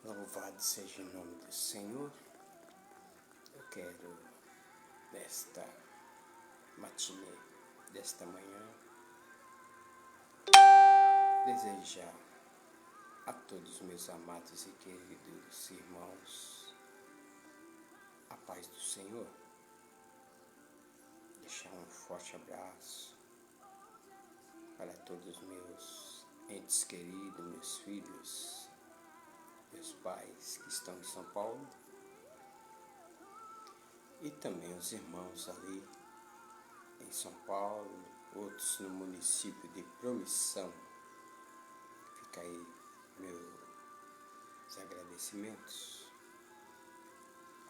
Louvado seja o nome do Senhor. Eu quero, nesta matinê desta manhã, desejar a todos meus amados e queridos irmãos a paz do Senhor. Deixar um forte abraço para todos meus entes queridos, meus filhos, meus pais que estão em São Paulo e também os irmãos ali em São Paulo, outros no município de Promissão. Fica aí meus agradecimentos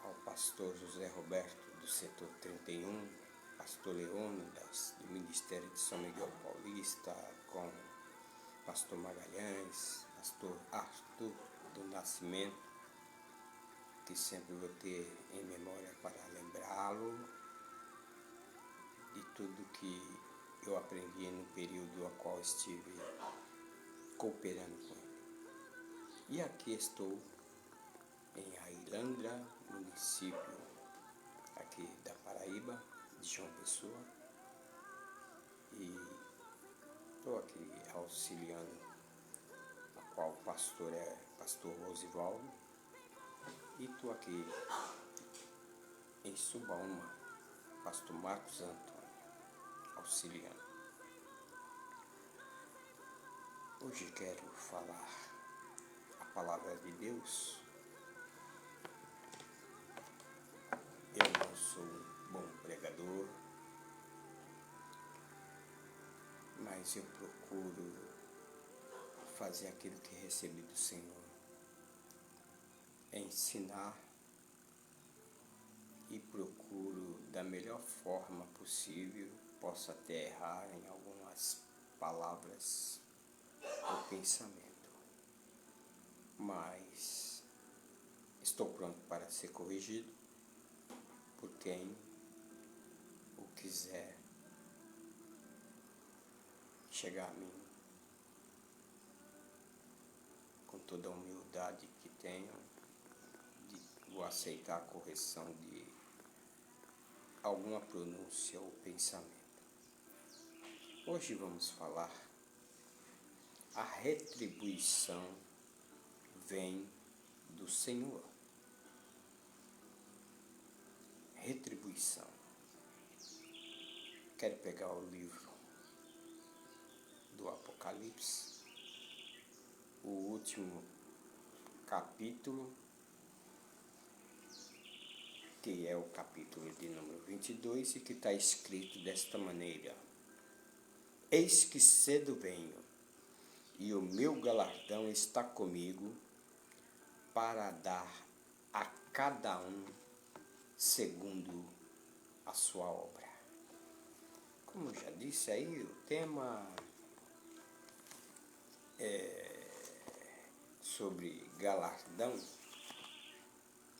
ao pastor José Roberto do setor 31, pastor Leônidas do Ministério de São Miguel Paulista, com pastor Magalhães, pastor Arthur do Nascimento, que sempre vou ter em memória para lembrá-lo de tudo que eu aprendi no período ao qual estive cooperando com ele. E aqui estou em Ailandra, município aqui da Paraíba, de João Pessoa, e estou aqui auxiliando, a qual o pastor é pastor Rosivaldo, e estou aqui em Subaúma, pastor Marcos Antônio, auxiliando. Hoje quero falar a palavra de Deus. Eu não sou um bom pregador, mas eu procuro fazer aquilo que recebi do Senhor, ensinar, e procuro da melhor forma possível. Posso até errar em algumas palavras ou pensamento, mas estou pronto para ser corrigido por quem o quiser chegar a mim com toda a humildade que tenho, vou aceitar a correção de alguma pronúncia ou pensamento. Hoje vamos falar: a retribuição vem do Senhor. Retribuição. Quero pegar o livro do Apocalipse, o último capítulo, que é o capítulo de número 22, e que está escrito desta maneira: Eis que cedo venho, e o meu galardão está comigo, para dar a cada um segundo a sua obra. Como eu já disse aí, o tema é sobre galardão,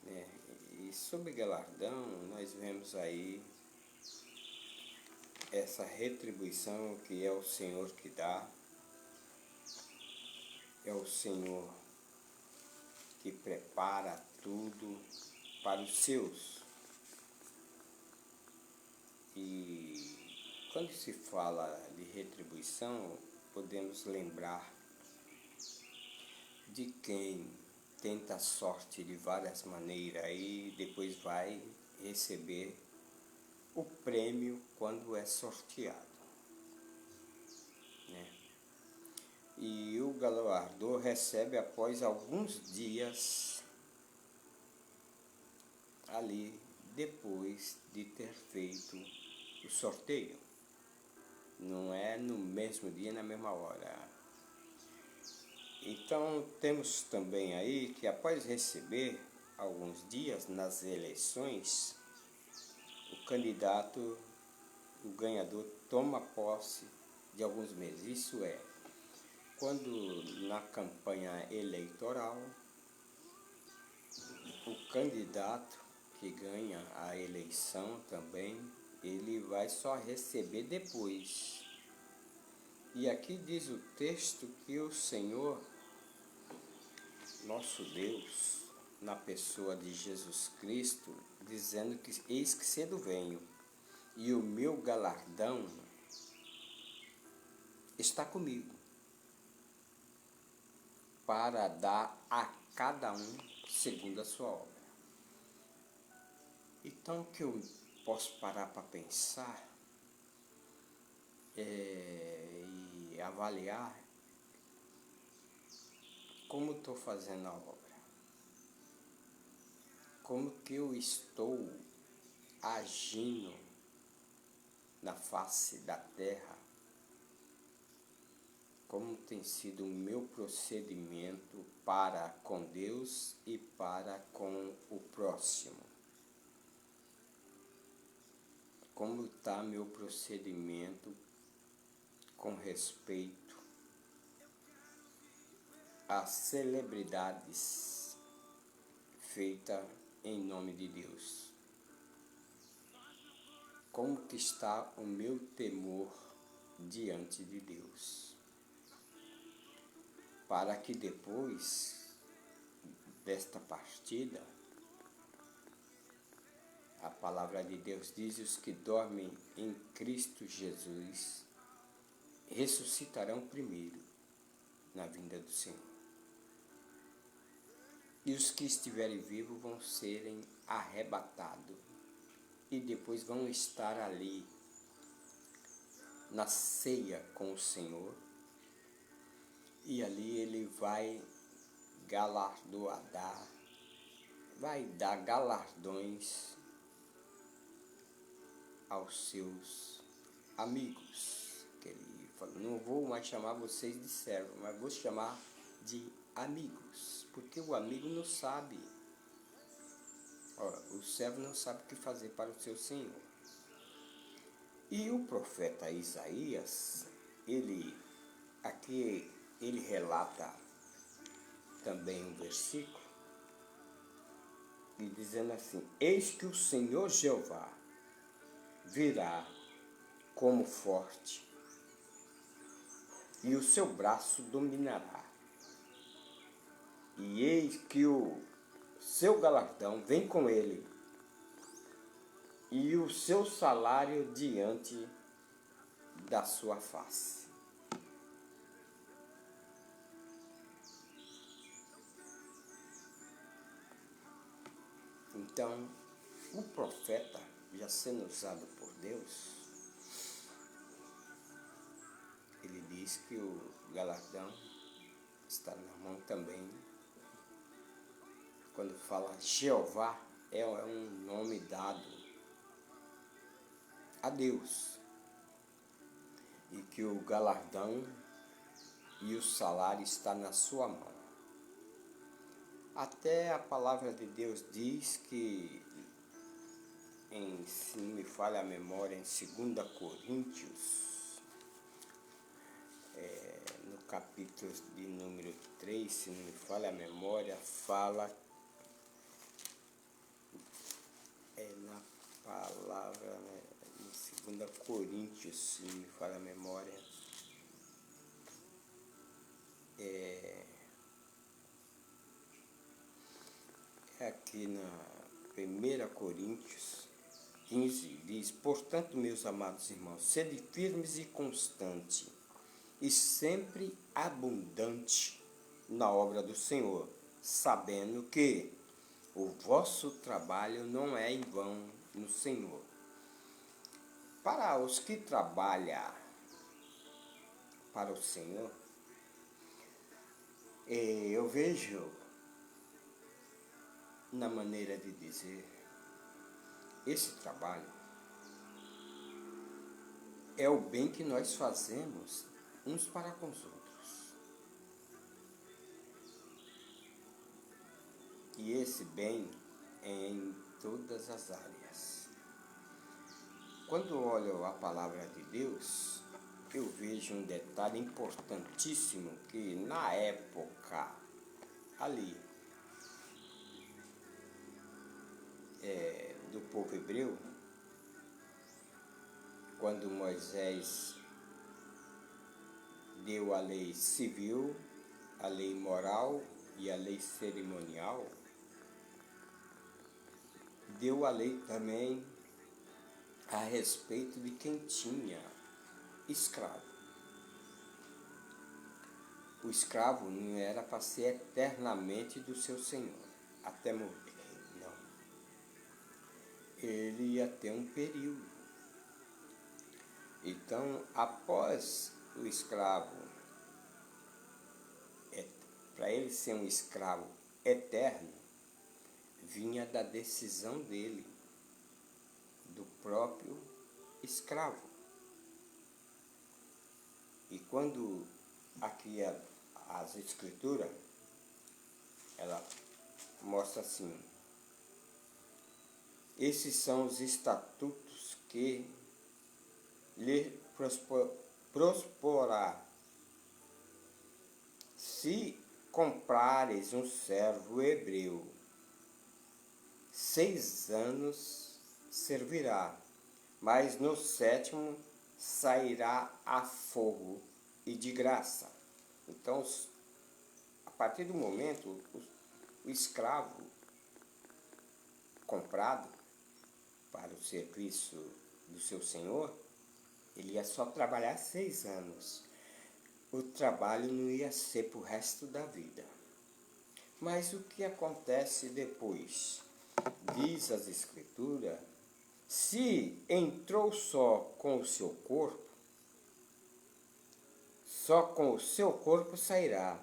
né? E sobre galardão nós vemos aí essa retribuição que é o Senhor que dá, é o Senhor que prepara tudo para os seus. E quando se fala de retribuição, podemos lembrar de quem tenta a sorte de várias maneiras e depois vai receber o prêmio quando é sorteado, né? E o galardador recebe após alguns dias ali, depois de ter feito o sorteio. Não é no mesmo dia, na mesma hora. Então temos também aí que após receber alguns dias nas eleições, o candidato, o ganhador, toma posse de alguns meses. Isso é, quando na campanha eleitoral, o candidato que ganha a eleição também, ele vai só receber depois. E aqui diz o texto que o Senhor nosso Deus, na pessoa de Jesus Cristo, dizendo que eis que cedo venho, e o meu galardão está comigo, para dar a cada um segundo a sua obra. Então, o que eu posso parar para pensar e avaliar como estou fazendo a obra, como que eu estou agindo na face da terra, como tem sido o meu procedimento para com Deus e para com o próximo. Como está meu procedimento com respeito às celebridades feitas em nome de Deus? Como que está o meu temor diante de Deus? Para que depois desta partida, a palavra de Deus diz: os que dormem em Cristo Jesus ressuscitarão primeiro na vinda do Senhor. E os que estiverem vivos vão serem arrebatados e depois vão estar ali na ceia com o Senhor, e ali ele vai galardoar, vai dar galardões aos seus amigos. Que ele falou: não vou mais chamar vocês de servos, mas vou chamar de amigos, porque o amigo não sabe, o servo não sabe o que fazer para o seu Senhor. E o profeta Isaías, aqui ele relata também um versículo, e dizendo assim: eis que o Senhor Jeová virá como forte, e o seu braço dominará, e eis que o seu galardão vem com ele, e o seu salário diante da sua face. Então, o profeta, já sendo usado por Deus, ele diz que o galardão está na mão também. Quando fala Jeová, é um nome dado a Deus, e que o galardão e o salário está na sua mão. Até a palavra de Deus diz que, se não me falha a memória, em 2 Coríntios, no capítulo de número 3, se não me falha a memória, fala, na palavra, né, em 2 Coríntios, se não me falha a memória, aqui na 1 Coríntios 15, diz: portanto, meus amados irmãos, sede firmes e constantes, e sempre abundante na obra do Senhor, sabendo que o vosso trabalho não é em vão no Senhor. Para os que trabalham para o Senhor, eu vejo na maneira de dizer, esse trabalho é o bem que nós fazemos uns para com os outros. E esse bem é em todas as áreas. Quando olho a palavra de Deus, eu vejo um detalhe importantíssimo, que na época ali do povo hebreu, quando Moisés deu a lei civil, a lei moral e a lei cerimonial, deu a lei também a respeito de quem tinha escravo. O escravo não era para ser eternamente do seu senhor, até morrer, não. Ele ia ter um período. Então, após o escravo, para ele ser um escravo eterno, vinha da decisão dele, do próprio escravo. E quando aqui as escrituras, ela mostra assim: esses são os estatutos que lhe prosporá. Se comprares um servo hebreu, 6 anos servirá, mas no 7º sairá a fogo e de graça. Então, a partir do momento, o escravo comprado para o serviço do seu senhor, ele ia só trabalhar 6 anos. O trabalho não ia ser para o resto da vida. Mas o que acontece depois? Diz as escrituras, se entrou só com o seu corpo, só com o seu corpo sairá.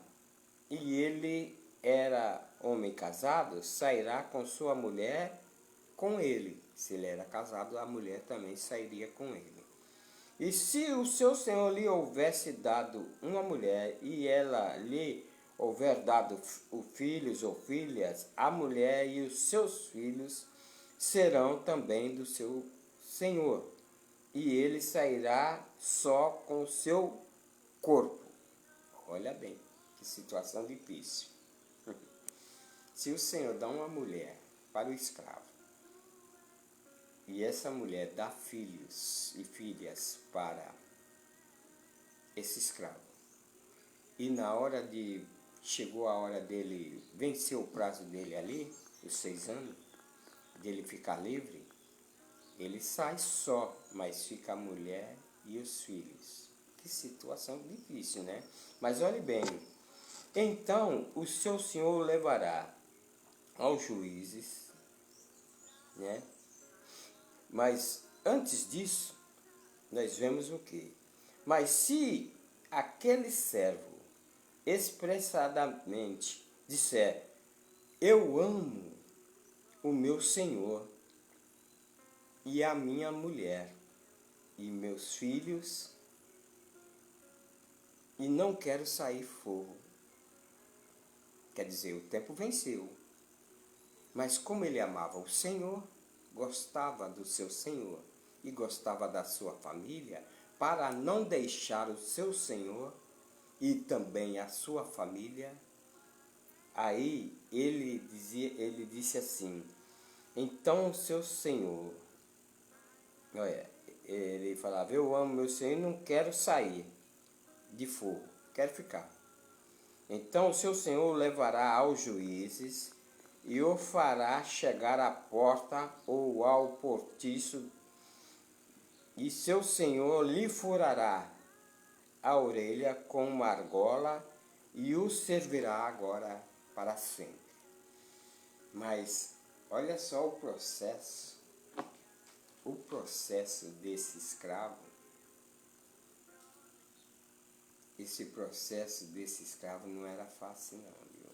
E ele era homem casado, sairá com sua mulher com ele. Se ele era casado, a mulher também sairia com ele. E se o seu senhor lhe houvesse dado uma mulher, e ela lhe houver dado filhos ou filhas, a mulher e os seus filhos serão também do seu senhor, e ele sairá só com o seu corpo. Olha bem, que situação difícil. Se o senhor dá uma mulher para o escravo, e essa mulher dá filhos e filhas para esse escravo, e chegou a hora dele vencer o prazo dele ali, os 6 anos, dele ficar livre, ele sai só, mas fica a mulher e os filhos. Que situação difícil, né? Mas olhe bem, então o seu senhor levará aos juízes, né? Mas antes disso, nós vemos o quê? Mas se aquele servo expressadamente disser, eu amo o meu senhor e a minha mulher e meus filhos, e não quero sair fogo. Quer dizer, o tempo venceu. Mas como ele amava o Senhor, gostava do seu Senhor e gostava da sua família, para não deixar o seu Senhor e também a sua família, aí ele disse assim, então o seu Senhor, olha, ele falava, eu amo meu Senhor e não quero sair de fogo, quero ficar. Então o seu senhor o levará aos juízes e o fará chegar à porta ou ao portiço, e seu senhor lhe furará a orelha com uma argola e o servirá agora para sempre. Mas olha só o processo desse escravo. Esse processo desse escravo não era fácil não, viu?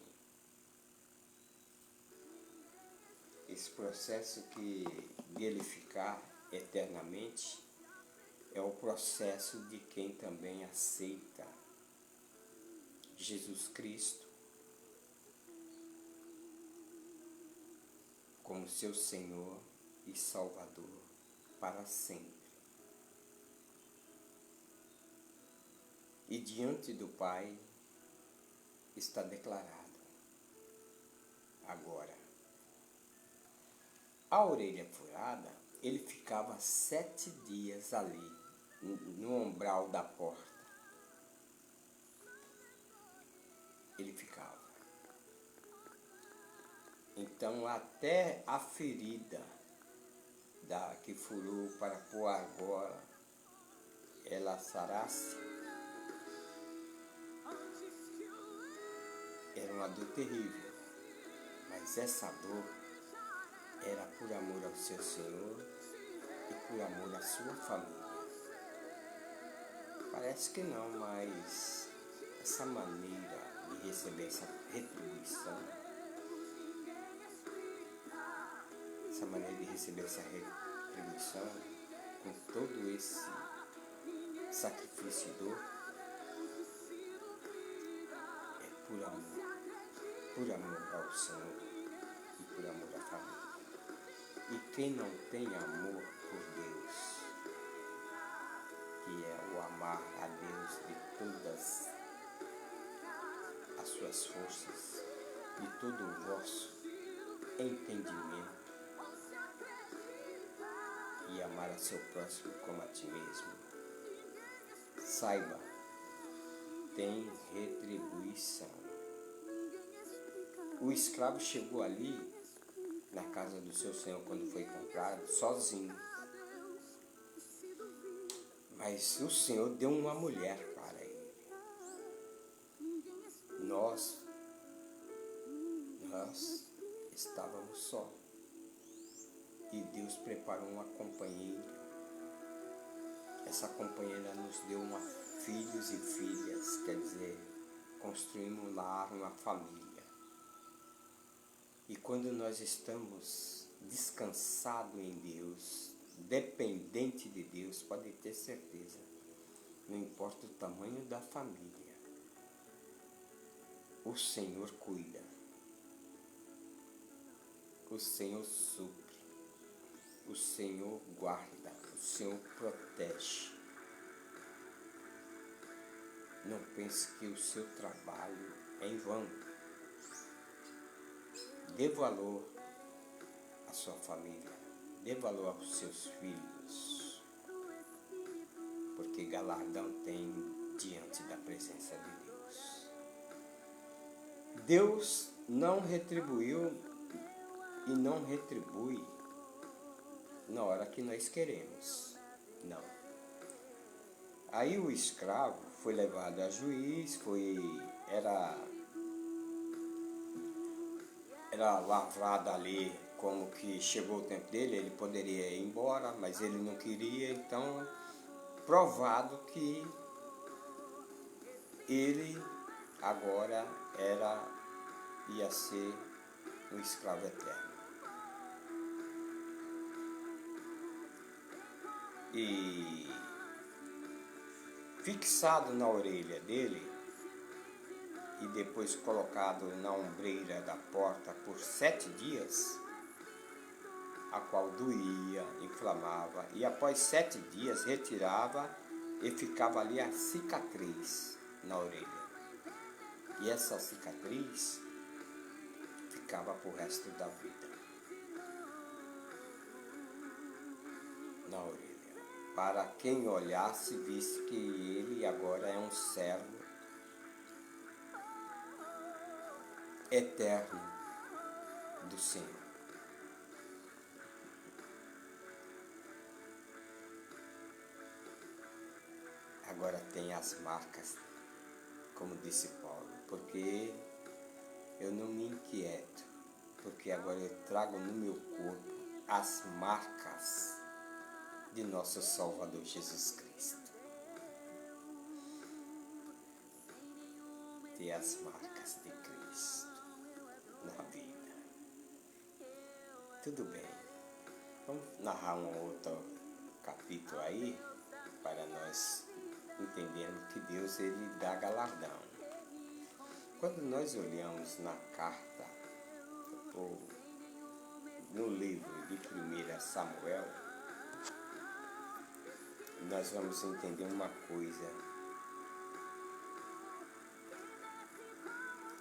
Esse processo de ele ficar eternamente é o processo de quem também aceita Jesus Cristo como seu Senhor e Salvador para sempre. E diante do Pai está declarado agora. A orelha furada, ele ficava 7 dias ali, no umbral da porta. Ele ficava. Então até a ferida que furou para pôr agora, ela sarasse. Era uma dor terrível, mas essa dor era por amor ao seu Senhor e por amor à sua família. Parece que não, mas essa maneira de receber essa retribuição, com todo esse sacrifício e dor, é por amor ao Senhor e por amor à família. E quem não tem amor por Deus, que é o amar a Deus de todas as suas forças, de todo o vosso entendimento, e amar a seu próximo como a ti mesmo, saiba, tem retribuição. O escravo chegou ali, na casa do seu senhor, quando foi comprado, sozinho. Mas o Senhor deu uma mulher para ele. Nós estávamos só. E Deus preparou uma companheira. Essa companheira nos deu filhos e filhas, quer dizer, construímos um lar, uma família. E quando nós estamos descansados em Deus, dependente de Deus, pode ter certeza, não importa o tamanho da família, o Senhor cuida, o Senhor supre, o Senhor guarda, o Senhor protege. Não pense que o seu trabalho é em vão. Dê valor à sua família, dê valor aos seus filhos, porque galardão tem diante da presença de Deus. Deus não retribuiu e não retribui na hora que nós queremos, não. Aí o escravo foi levado a juiz, era lavrado ali, como que chegou o tempo dele, ele poderia ir embora, mas ele não queria, então provado que ele agora ia ser um escravo eterno. E fixado na orelha dele e depois colocado na ombreira da porta por 7 dias, a qual doía, inflamava, e após 7 dias retirava e ficava ali a cicatriz na orelha. E essa cicatriz ficava para o resto da vida na orelha. Para quem olhasse, visse que ele agora é um servo eterno do Senhor. Agora tem as marcas, como disse Paulo, porque eu não me inquieto, porque agora eu trago no meu corpo as marcas de nosso Salvador Jesus Cristo. Ter as marcas de Cristo na vida. Tudo bem. Vamos narrar um outro capítulo aí, para nós entendermos que Deus, ele dá galardão. Quando nós olhamos na carta, ou no livro de 1 Samuel, nós vamos entender uma coisa.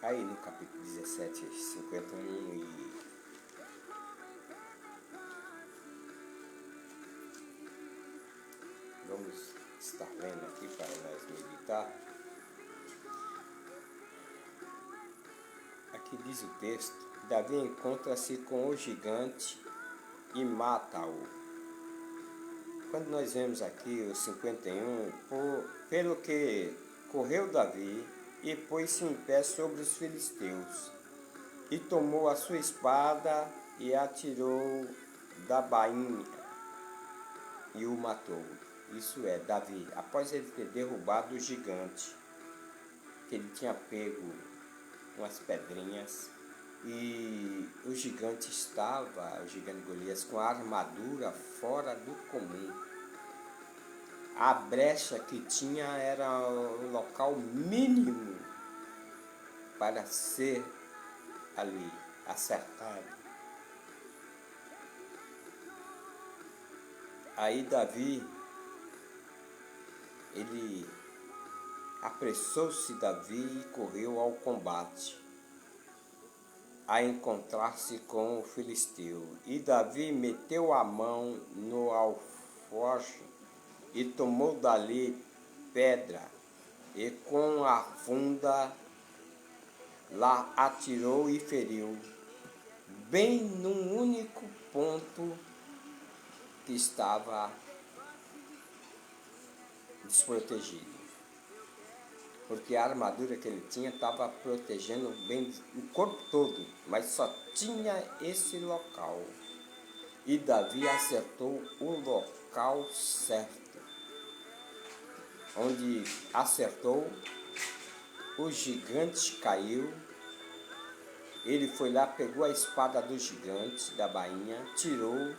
Aí no capítulo 17, 51 e vamos estar lendo aqui para nós meditar. Aqui diz o texto: Davi encontra-se com o gigante e mata-o. Quando nós vemos aqui o 51, pelo que correu Davi e pôs-se em pé sobre os filisteus, e tomou a sua espada e atirou da bainha e o matou. Isso é, Davi, após ele ter derrubado o gigante, que ele tinha pego umas pedrinhas, e o gigante Golias, com a armadura fora do comum. A brecha que tinha era o local mínimo para ser ali acertado. Aí Davi, ele apressou-se e correu ao combate, a encontrar-se com o filisteu. E Davi meteu a mão no alforje e tomou dali pedra, e com a funda lá atirou e feriu, bem num único ponto que estava desprotegido. Porque a armadura que ele tinha estava protegendo bem o corpo todo, mas só tinha esse local. E Davi acertou o local certo. Onde acertou, o gigante caiu. Ele foi lá, pegou a espada do gigante, da bainha, tirou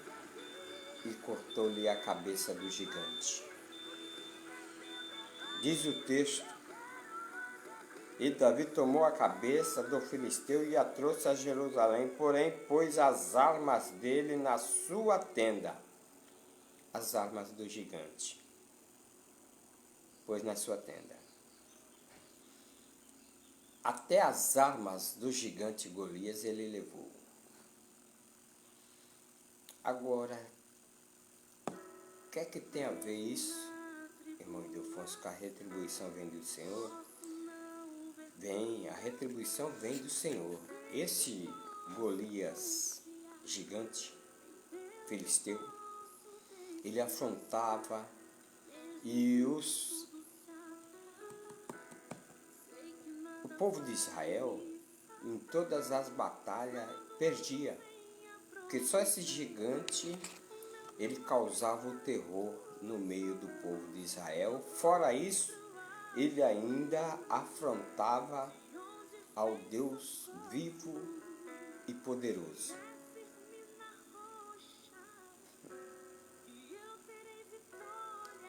e cortou-lhe a cabeça do gigante. Diz o texto: e Davi tomou a cabeça do filisteu e a trouxe a Jerusalém, porém pôs as armas dele na sua tenda. As armas do gigante pôs na sua tenda. Até as armas do gigante Golias ele levou. Agora, o que é que tem a ver isso, irmão Ildefonso, que a retribuição vem do Senhor? A retribuição vem do Senhor. Esse Golias gigante, filisteu, ele afrontava e o povo de Israel, em todas as batalhas, perdia. Porque só esse gigante, ele causava o terror no meio do povo de Israel. Fora isso, ele ainda afrontava ao Deus vivo e poderoso.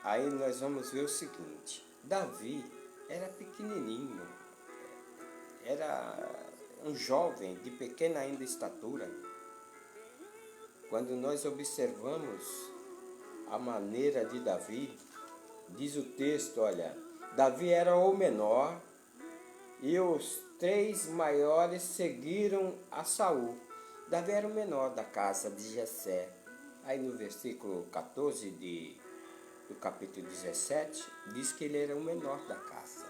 Aí nós vamos ver o seguinte: Davi era pequenininho, era um jovem de pequena ainda estatura. Quando nós observamos a maneira de Davi, diz o texto, olha, Davi era o menor e os 3 maiores seguiram a Saul. Davi era o menor da casa de Jessé. Aí no versículo 14 do capítulo 17, diz que ele era o menor da casa.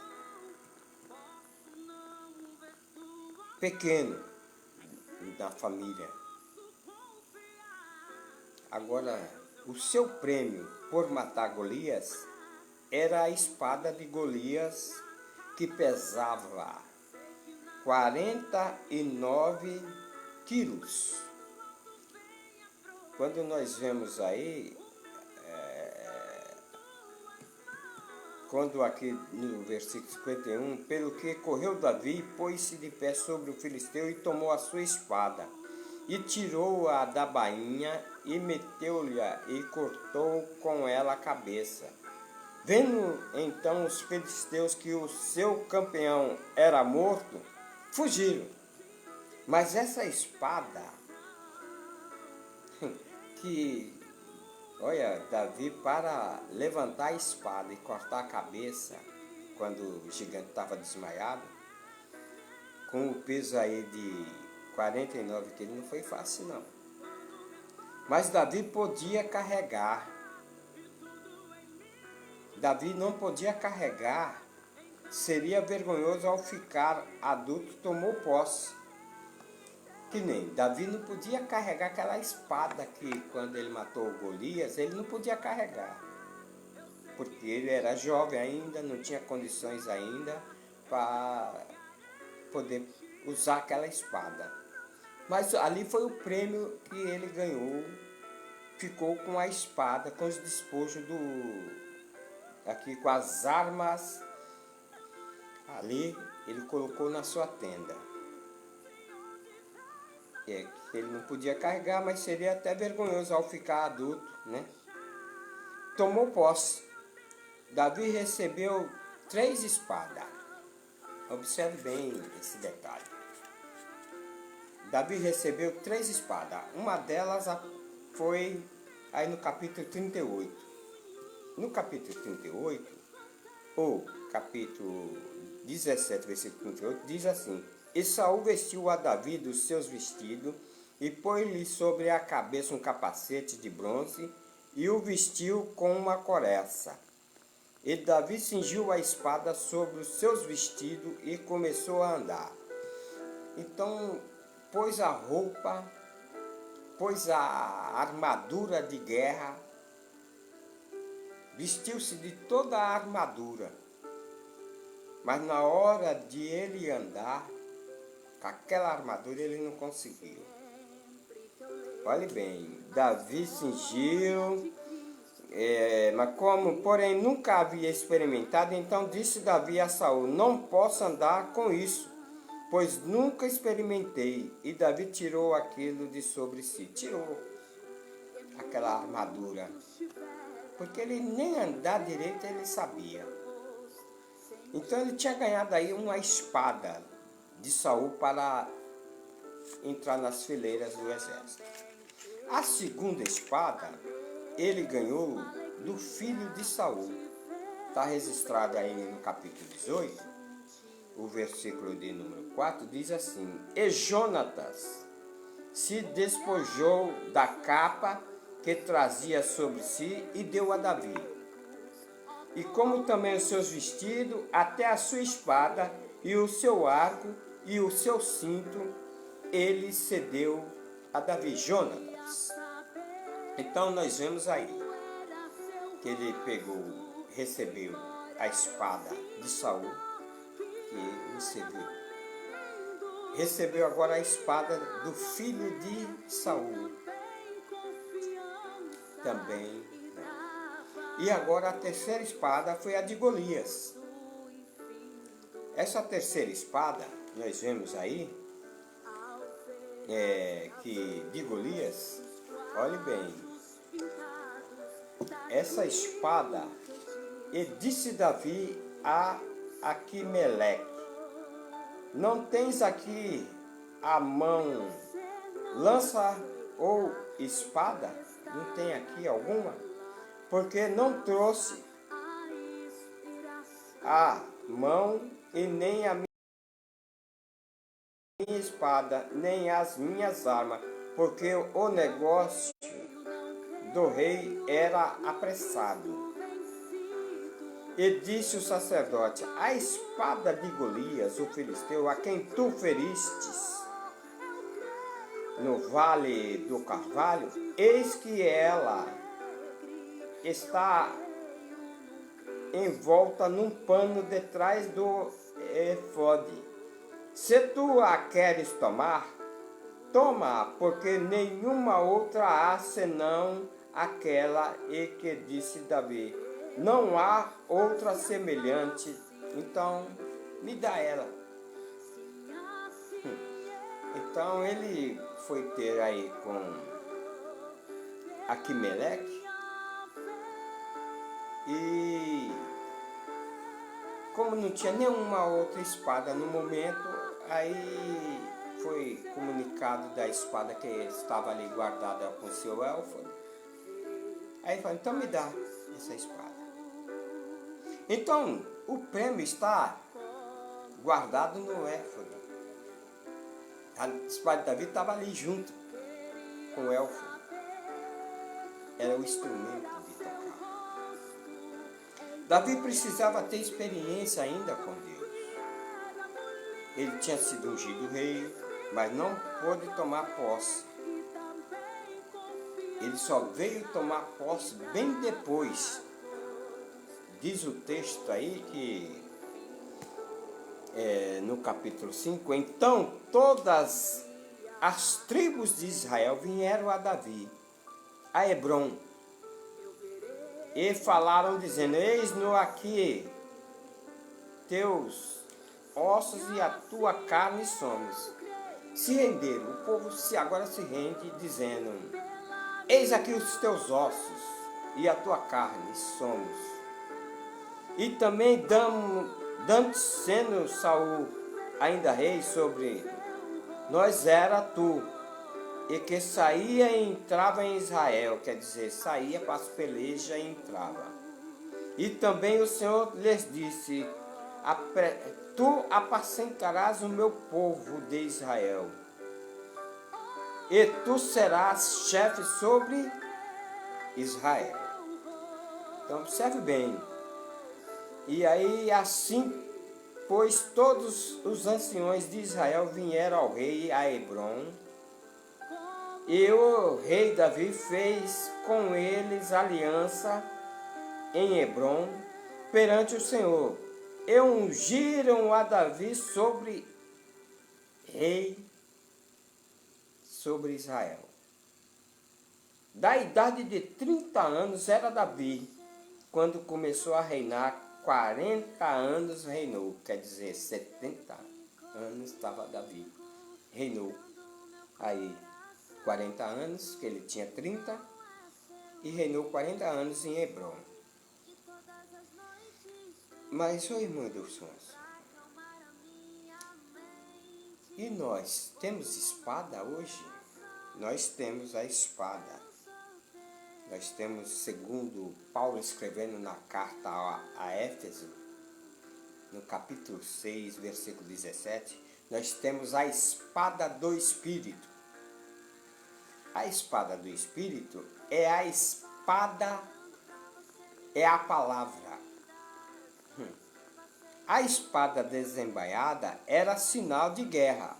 Pequeno da família. Agora, o seu prêmio por matar Golias era a espada de Golias, que pesava 49 quilos. Quando nós vemos aí, quando aqui no versículo 51, pelo que correu Davi, pôs-se de pé sobre o filisteu e tomou a sua espada, e tirou-a da bainha, e meteu-lhe e cortou com ela a cabeça. Vendo então os filisteus que o seu campeão era morto, fugiram. Mas essa espada, olha, Davi, para levantar a espada e cortar a cabeça, quando o gigante estava desmaiado, com o peso aí de 49 quilos, não foi fácil não. Mas Davi podia carregar. Davi não podia carregar, seria vergonhoso. Ao ficar adulto, tomou posse. Que nem Davi não podia carregar aquela espada que quando ele matou o Golias, ele não podia carregar. Porque ele era jovem ainda, não tinha condições ainda para poder usar aquela espada. Mas ali foi o prêmio que ele ganhou, ficou com a espada, com os despojos aqui com as armas, ali ele colocou na sua tenda. Ele não podia carregar, mas seria até vergonhoso ao ficar adulto, né? Tomou posse. Davi recebeu 3 espadas. Observe bem esse detalhe. Davi recebeu 3 espadas. Uma delas foi aí no capítulo 38. No capítulo 38, ou capítulo 17, versículo 38, diz assim: E Saul vestiu a Davi dos seus vestidos, e pôs-lhe sobre a cabeça um capacete de bronze, e o vestiu com uma couraça. E Davi cingiu a espada sobre os seus vestidos e começou a andar. Então, pôs a roupa, pôs a armadura de guerra, vestiu-se de toda a armadura. Mas na hora de ele andar, com aquela armadura ele não conseguiu. Olhe bem, Davi cingiu, mas como, porém, nunca havia experimentado, então disse Davi a Saul: Não posso andar com isso, pois nunca experimentei. E Davi tirou aquilo de sobre si, tirou aquela armadura, porque ele nem andar direito ele sabia. Então ele tinha ganhado aí uma espada de Saul para entrar nas fileiras do exército. A segunda espada ele ganhou do filho de Saul. Está registrado aí no capítulo 18, o versículo de número 4, diz assim: E Jonatas se despojou da capa que trazia sobre si e deu a Davi. E como também os seus vestidos, até a sua espada, e o seu arco, e o seu cinto, ele cedeu a Davi. Jonatas. Então nós vemos aí que ele recebeu a espada de Saul, que ele serviu. Recebeu agora a espada do filho de Saul, também. E agora a terceira espada foi a de Golias. Essa terceira espada, nós vemos aí, que de Golias, olhe bem, essa espada, e disse Davi a Aquimeleque: Não tens aqui a mão lança ou espada? Não tem aqui alguma? Porque não trouxe a mão e nem a minha espada, nem as minhas armas, porque o negócio do rei era apressado. E disse o sacerdote: A espada de Golias, o filisteu, a quem tu feristes no vale do Carvalho, eis que ela está envolta num pano detrás do efode. Se tu a queres tomar, toma, porque nenhuma outra há senão aquela. E que disse Davi: Não há outra semelhante, então me dá ela. Então ele foi ter aí com Aquimeleque, e como não tinha nenhuma outra espada no momento, aí foi comunicado da espada que estava ali guardada com o seu éfode. Aí ele falou: Então me dá essa espada. Então o prêmio está guardado no éfode. A espada de Davi estava ali junto com o éfode. Era o instrumento de tocar. Davi precisava ter experiência ainda com Deus. Ele tinha sido ungido rei, mas não pôde tomar posse. Ele só veio tomar posse bem depois. Diz o texto aí que, no capítulo 5, então todas as tribos de Israel vieram a Davi, a Hebrom, e falaram dizendo: eis-nos aqui teus ossos e a tua carne somos. Se renderam, o povo agora se rende dizendo: eis aqui os teus ossos e a tua carne somos. E também dando sendo Saul ainda rei sobre nós, era tu, e que saía e entrava em Israel, quer dizer, saía para as pelejas e entrava. E também o Senhor lhes disse: tu apacentarás o meu povo de Israel, e tu serás chefe sobre Israel. Então observe bem. E aí assim, pois todos os anciões de Israel vieram ao rei a Hebrom, e o rei Davi fez com eles aliança em Hebrom perante o Senhor, e ungiram a Davi sobre rei sobre Israel. Da idade de 30 anos era Davi, quando começou a reinar. 40 anos reinou, quer dizer, 70 anos estava Davi, reinou. Aí 40 anos, que ele tinha 30, e reinou 40 anos em Hebrom. Mas, ô irmão Edilson, e nós temos espada hoje? Nós temos a espada. Nós temos, segundo Paulo escrevendo na carta a Éfeso, no capítulo 6, versículo 17, nós temos a espada do Espírito. A espada do Espírito é a espada, é a palavra. A espada desembainhada era sinal de guerra.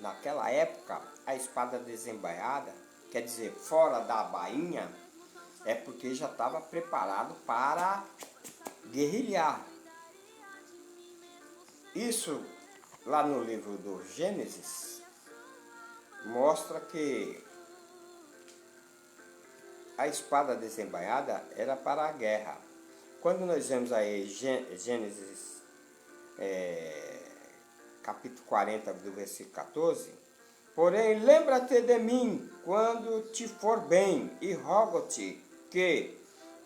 Naquela época, a espada desembainhada, quer dizer, fora da bainha, é porque já estava preparado para guerrilhar. Isso, lá no livro do Gênesis, mostra que a espada desembainhada era para a guerra. Quando nós vemos aí Gênesis, capítulo 40, do versículo 14, porém, lembra-te de mim quando te for bem, e rogo-te que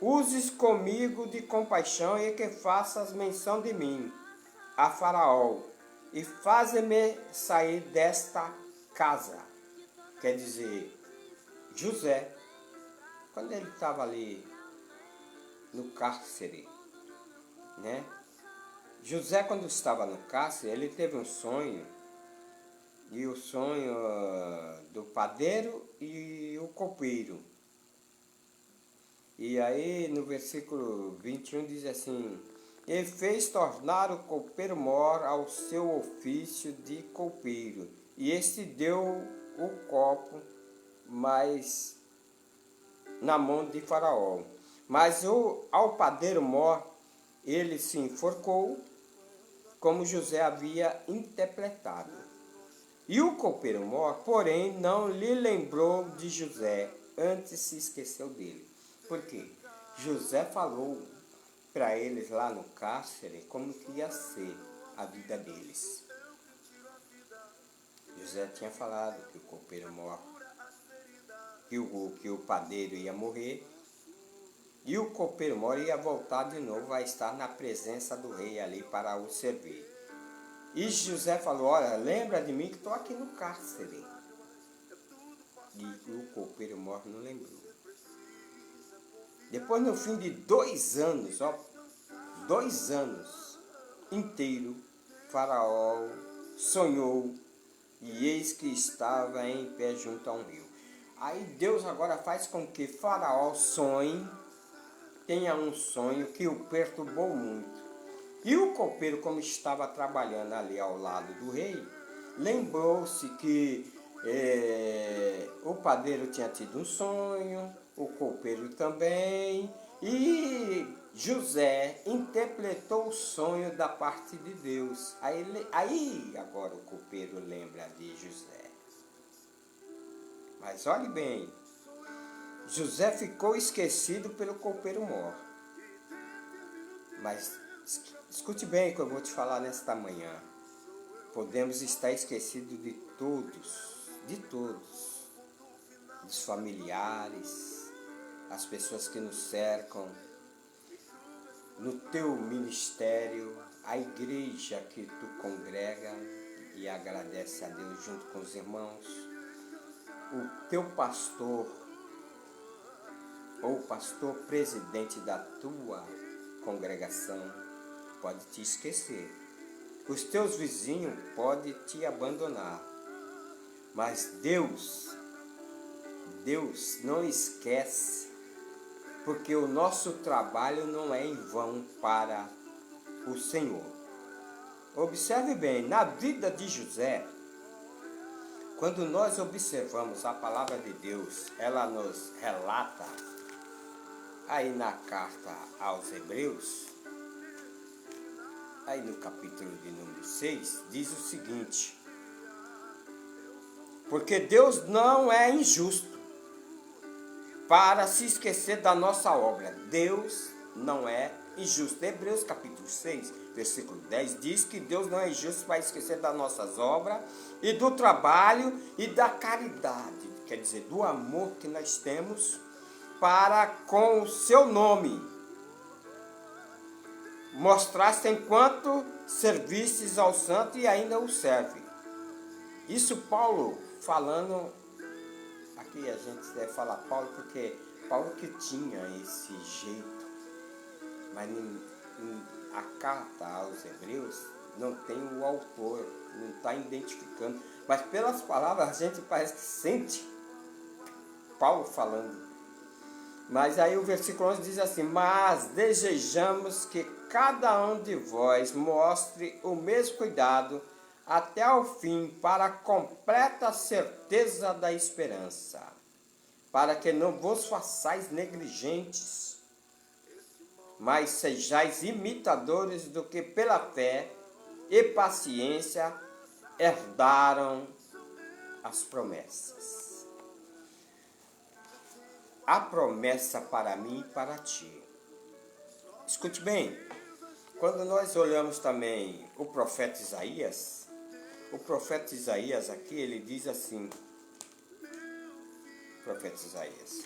uses comigo de compaixão e que faças menção de mim a Faraó, e faze-me sair desta casa. Quer dizer, José, quando ele estava ali no cárcere, né? José, quando estava no cárcere, ele teve um sonho, e o sonho do padeiro e o copeiro. E aí no versículo 21 diz assim: e fez tornar o copeiro mor ao seu ofício de copeiro, e este deu o copo mas na mão de Faraó. Mas ao padeiro mor ele se enforcou, como José havia interpretado. E o copeiro mor, porém, não lhe lembrou de José, antes se esqueceu dele. Por quê? José falou para eles lá no cárcere como que ia ser a vida deles. José tinha falado que o copeiro mor, que o padeiro ia morrer, e o copeiro mor ia voltar de novo a estar na presença do rei ali para o servir. E José falou: olha, lembra de mim que estou aqui no cárcere. E o copeiro mor não lembrou. Depois, no fim de 2 anos, 2 anos inteiro, Faraó sonhou, e eis que estava em pé junto a um rio. Aí Deus agora faz com que Faraó tenha um sonho que o perturbou muito. E o copeiro, como estava trabalhando ali ao lado do rei, lembrou-se que o padeiro tinha tido um sonho, o copeiro também, e José interpretou o sonho da parte de Deus. Aí agora o copeiro lembra de José. Mas olhe bem, José ficou esquecido pelo copeiro mor. Mas escute bem o que eu vou te falar nesta manhã. Podemos estar esquecidos de todos, dos familiares, as pessoas que nos cercam, no teu ministério, a igreja que tu congrega e agradece a Deus junto com os irmãos, o teu pastor ou pastor presidente da tua congregação pode te esquecer. Os teus vizinhos podem te abandonar. Mas Deus não esquece, porque o nosso trabalho não é em vão para o Senhor. Observe bem, na vida de José, quando nós observamos a palavra de Deus, ela nos relata, aí na carta aos Hebreus, aí no capítulo de número 6, diz o seguinte: porque Deus não é injusto para se esquecer da nossa obra. Deus não é injusto. Hebreus capítulo 6, versículo 10 diz que Deus não é injusto para esquecer das nossas obras e do trabalho e da caridade, quer dizer, do amor que nós temos para com o seu nome. Mostraste enquanto servistes ao santo e ainda o serve. Isso Paulo falando, aqui a gente deve falar Paulo, porque Paulo que tinha esse jeito, mas a carta aos Hebreus não tem o autor, não está identificando, mas pelas palavras a gente parece que sente Paulo falando. Mas aí o versículo 11 diz assim: mas desejamos que cada um de vós mostre o mesmo cuidado até ao fim, para a completa certeza da esperança, para que não vos façais negligentes, mas sejais imitadores do que pela fé e paciência herdaram as promessas. A promessa para mim e para ti. Escute bem, quando nós olhamos também o profeta Isaías aqui, ele diz assim, profeta Isaías,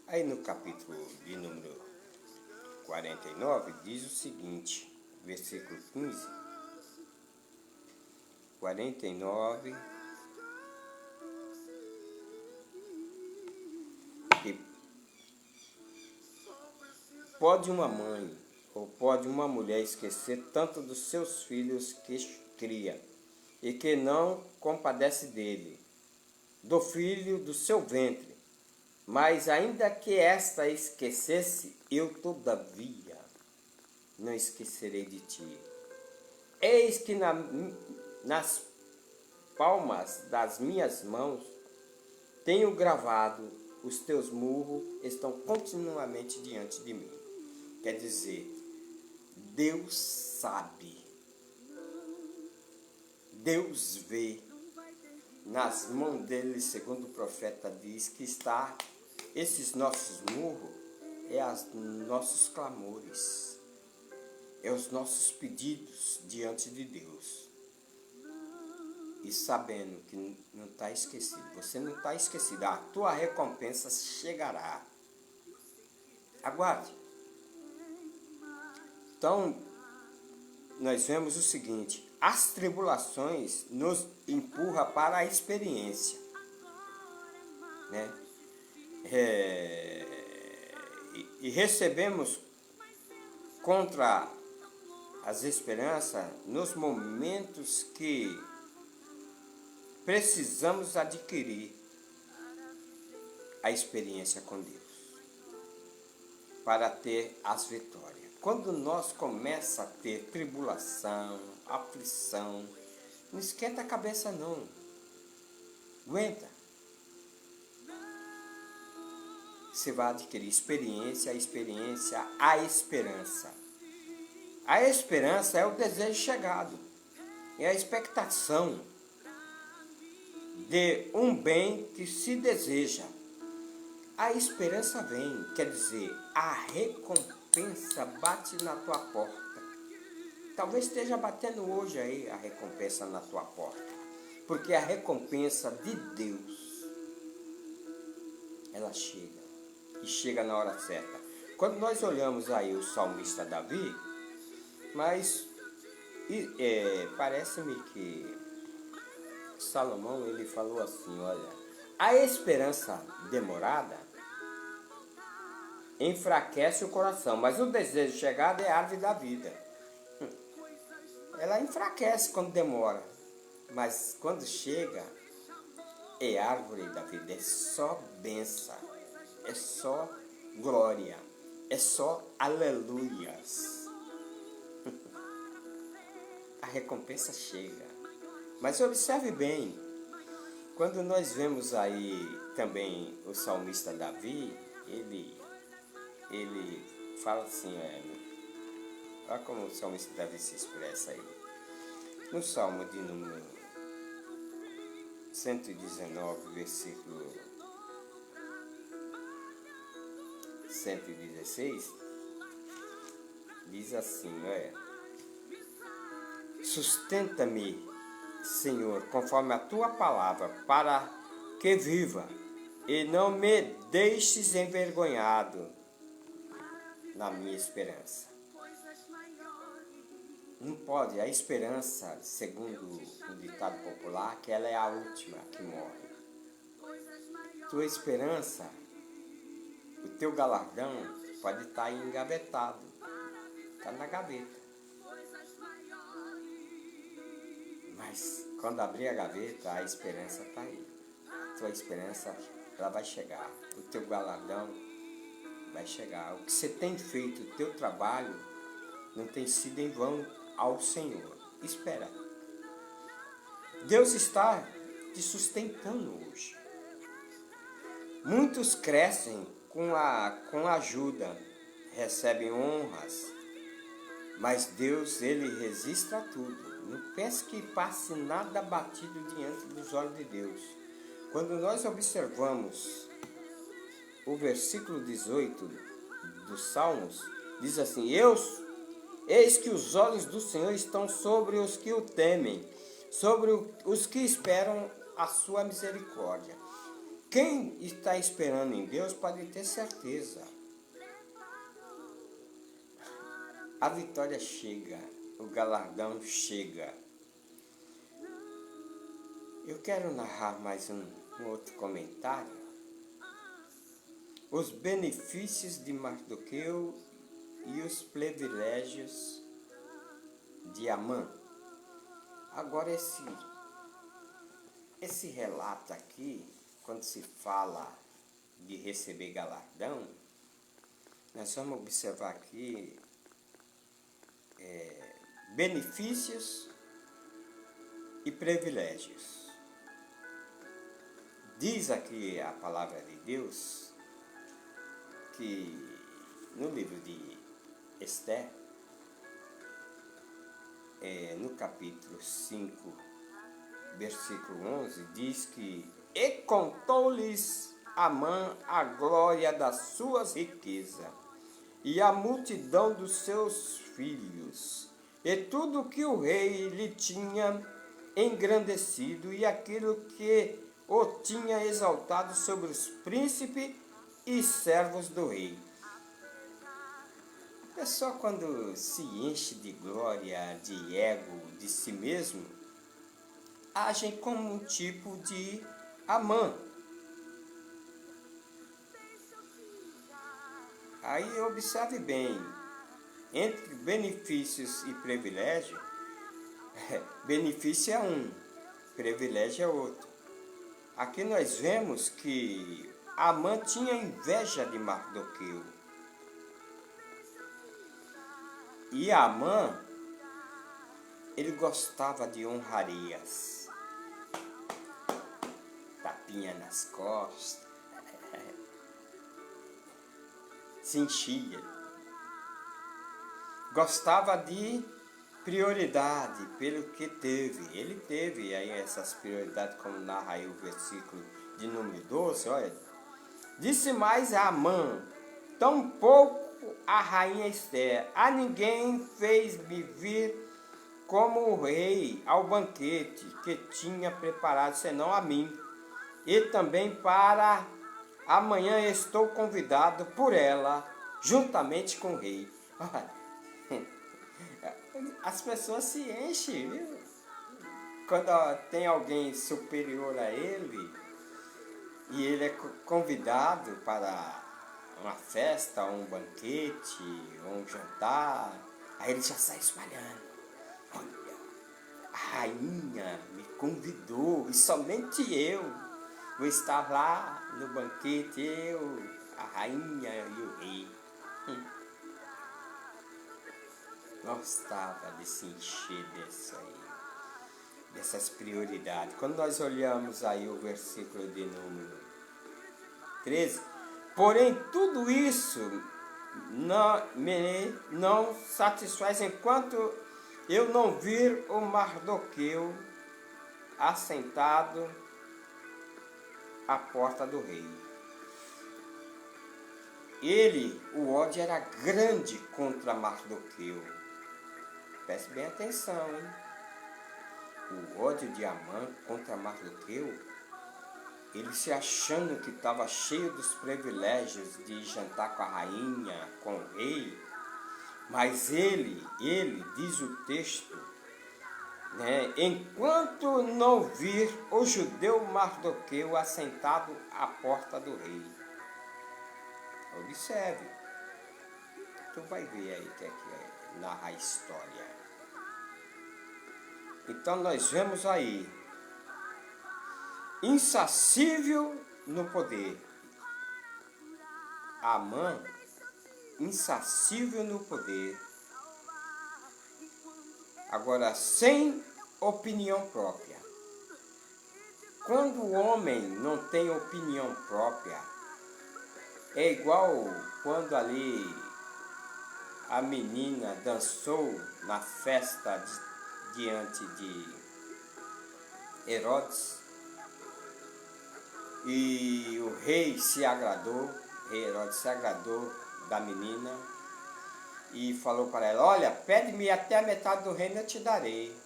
aí no capítulo de número 49, diz o seguinte, versículo 15, 49, que pode uma mãe ou pode uma mulher esquecer tanto dos seus filhos que cria, e que não compadece dele, do filho do seu ventre. Mas ainda que esta esquecesse, eu todavia não esquecerei de ti. Eis que nas palmas das minhas mãos tenho gravado, os teus murros estão continuamente diante de mim. Quer dizer, Deus sabe, Deus vê, nas mãos dele, segundo o profeta diz, que está esses nossos murros, os nossos clamores, os nossos pedidos diante de Deus. E sabendo que não está esquecido, você não está esquecido, a tua recompensa chegará. Aguarde. Então, nós vemos o seguinte: as tribulações nos empurram para a experiência, né? E recebemos contra as esperanças nos momentos que precisamos adquirir a experiência com Deus para ter as vitórias. Quando nós começamos a ter tribulação, aflição, Não esquenta a cabeça não. Aguenta. Você vai adquirir experiência, a esperança. A esperança é o desejo chegado. É a expectação de um bem que se deseja. A esperança vem, quer dizer, a recompensa bate na tua porta. Talvez esteja batendo hoje aí a recompensa na tua porta. Porque a recompensa de Deus, ela chega. E chega na hora certa. Quando nós olhamos aí o salmista Davi, mas parece-me que Salomão ele falou assim, olha, a esperança demorada enfraquece o coração, mas o desejo chegado é a árvore da vida. Ela enfraquece quando demora, mas quando chega é árvore da vida, é só bênção, é só glória, é só aleluias. A recompensa chega. Mas observe bem, quando nós vemos aí também o salmista Davi, ele fala assim, olha como o salmista Davi se expressa aí. No Salmo de número 119, versículo 116, diz assim, sustenta-me, Senhor, conforme a tua palavra, para que viva, e não me deixes envergonhado na minha esperança. Não pode, a esperança, segundo o ditado popular, que ela é a última que morre. Tua esperança, o teu galardão pode estar engavetado, está na gaveta. Mas quando abrir a gaveta, a esperança está aí. A tua esperança, ela vai chegar. O teu galardão vai chegar. O que você tem feito, o teu trabalho, não tem sido em vão ao Senhor. Espera. Deus está te sustentando hoje. Muitos crescem com a ajuda, recebem honras, mas Deus, ele resiste a tudo. Não pense que passe nada batido diante dos olhos de Deus. Quando nós observamos o versículo 18 dos Salmos, diz assim, eis que os olhos do Senhor estão sobre os que o temem, sobre os que esperam a sua misericórdia. Quem está esperando em Deus pode ter certeza. A vitória chega, o galardão chega. Eu quero narrar mais um outro comentário. Os benefícios de Mardoqueu e os privilégios de Amã. Agora esse relato aqui, quando se fala de receber galardão, nós vamos observar aqui benefícios e privilégios. Diz aqui a palavra de Deus que no livro de Esther, no capítulo 5, versículo 11, diz que e contou-lhes Amã a glória das suas riquezas e a multidão dos seus filhos, e tudo que o rei lhe tinha engrandecido, e aquilo que o tinha exaltado sobre os príncipes e servos do rei. A pessoa, quando se enche de glória, de ego, de si mesmo, age como um tipo de Amã. Aí observe bem, entre benefícios e privilégio, benefício é um, privilégio é outro. Aqui nós vemos que Amã tinha inveja de Mardoqueu. E Amã ele gostava de honrarias, tapinha nas costas, se enchia. Gostava de prioridade pelo que teve. Ele teve aí essas prioridades, como narra aí o versículo de número 12, olha. Disse mais a Amã, tampouco a rainha Esther, a ninguém fez-me vir como o rei ao banquete que tinha preparado, senão a mim. E também para amanhã estou convidado por ela, juntamente com o rei. As pessoas se enchem, viu? Quando tem alguém superior a ele e ele é convidado para uma festa, um banquete, um jantar, aí ele já sai espalhando. Olha, a rainha me convidou e somente eu vou estar lá no banquete, eu, a rainha e o rei. Gostava de se encher dessas prioridades. Quando nós olhamos aí o versículo de número 13, porém tudo isso não satisfaz enquanto eu não vir o Mardoqueu assentado à porta do rei. O ódio era grande contra Mardoqueu. Preste bem atenção, hein? O ódio de Amã contra Mardoqueu, ele se achando que estava cheio dos privilégios de jantar com a rainha, com o rei, mas ele diz o texto, né, enquanto não vir o judeu Mardoqueu assentado à porta do rei. Observe, tu vai ver aí que é narra a história. Então nós vemos aí, insacível no poder. Amã, insacível no poder. Agora, sem opinião própria. Quando o homem não tem opinião própria, é igual quando ali a menina dançou na festa diante de Herodes e o rei Herodes se agradou da menina e falou para ela, olha, pede-me até a metade do reino, eu te darei.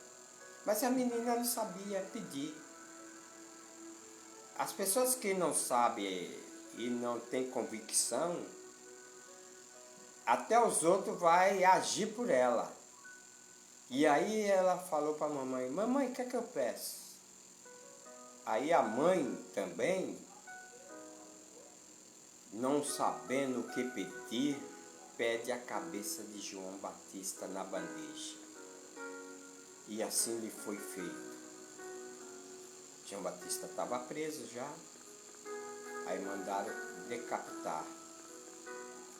Mas a menina não sabia pedir. As pessoas que não sabem e não têm convicção, até os outros vai agir por ela. E aí ela falou para a mamãe, mamãe, o que é que eu peço? Aí a mãe também, não sabendo o que pedir, pede a cabeça de João Batista na bandeja. E assim lhe foi feito. João Batista estava preso já, aí mandaram decapitar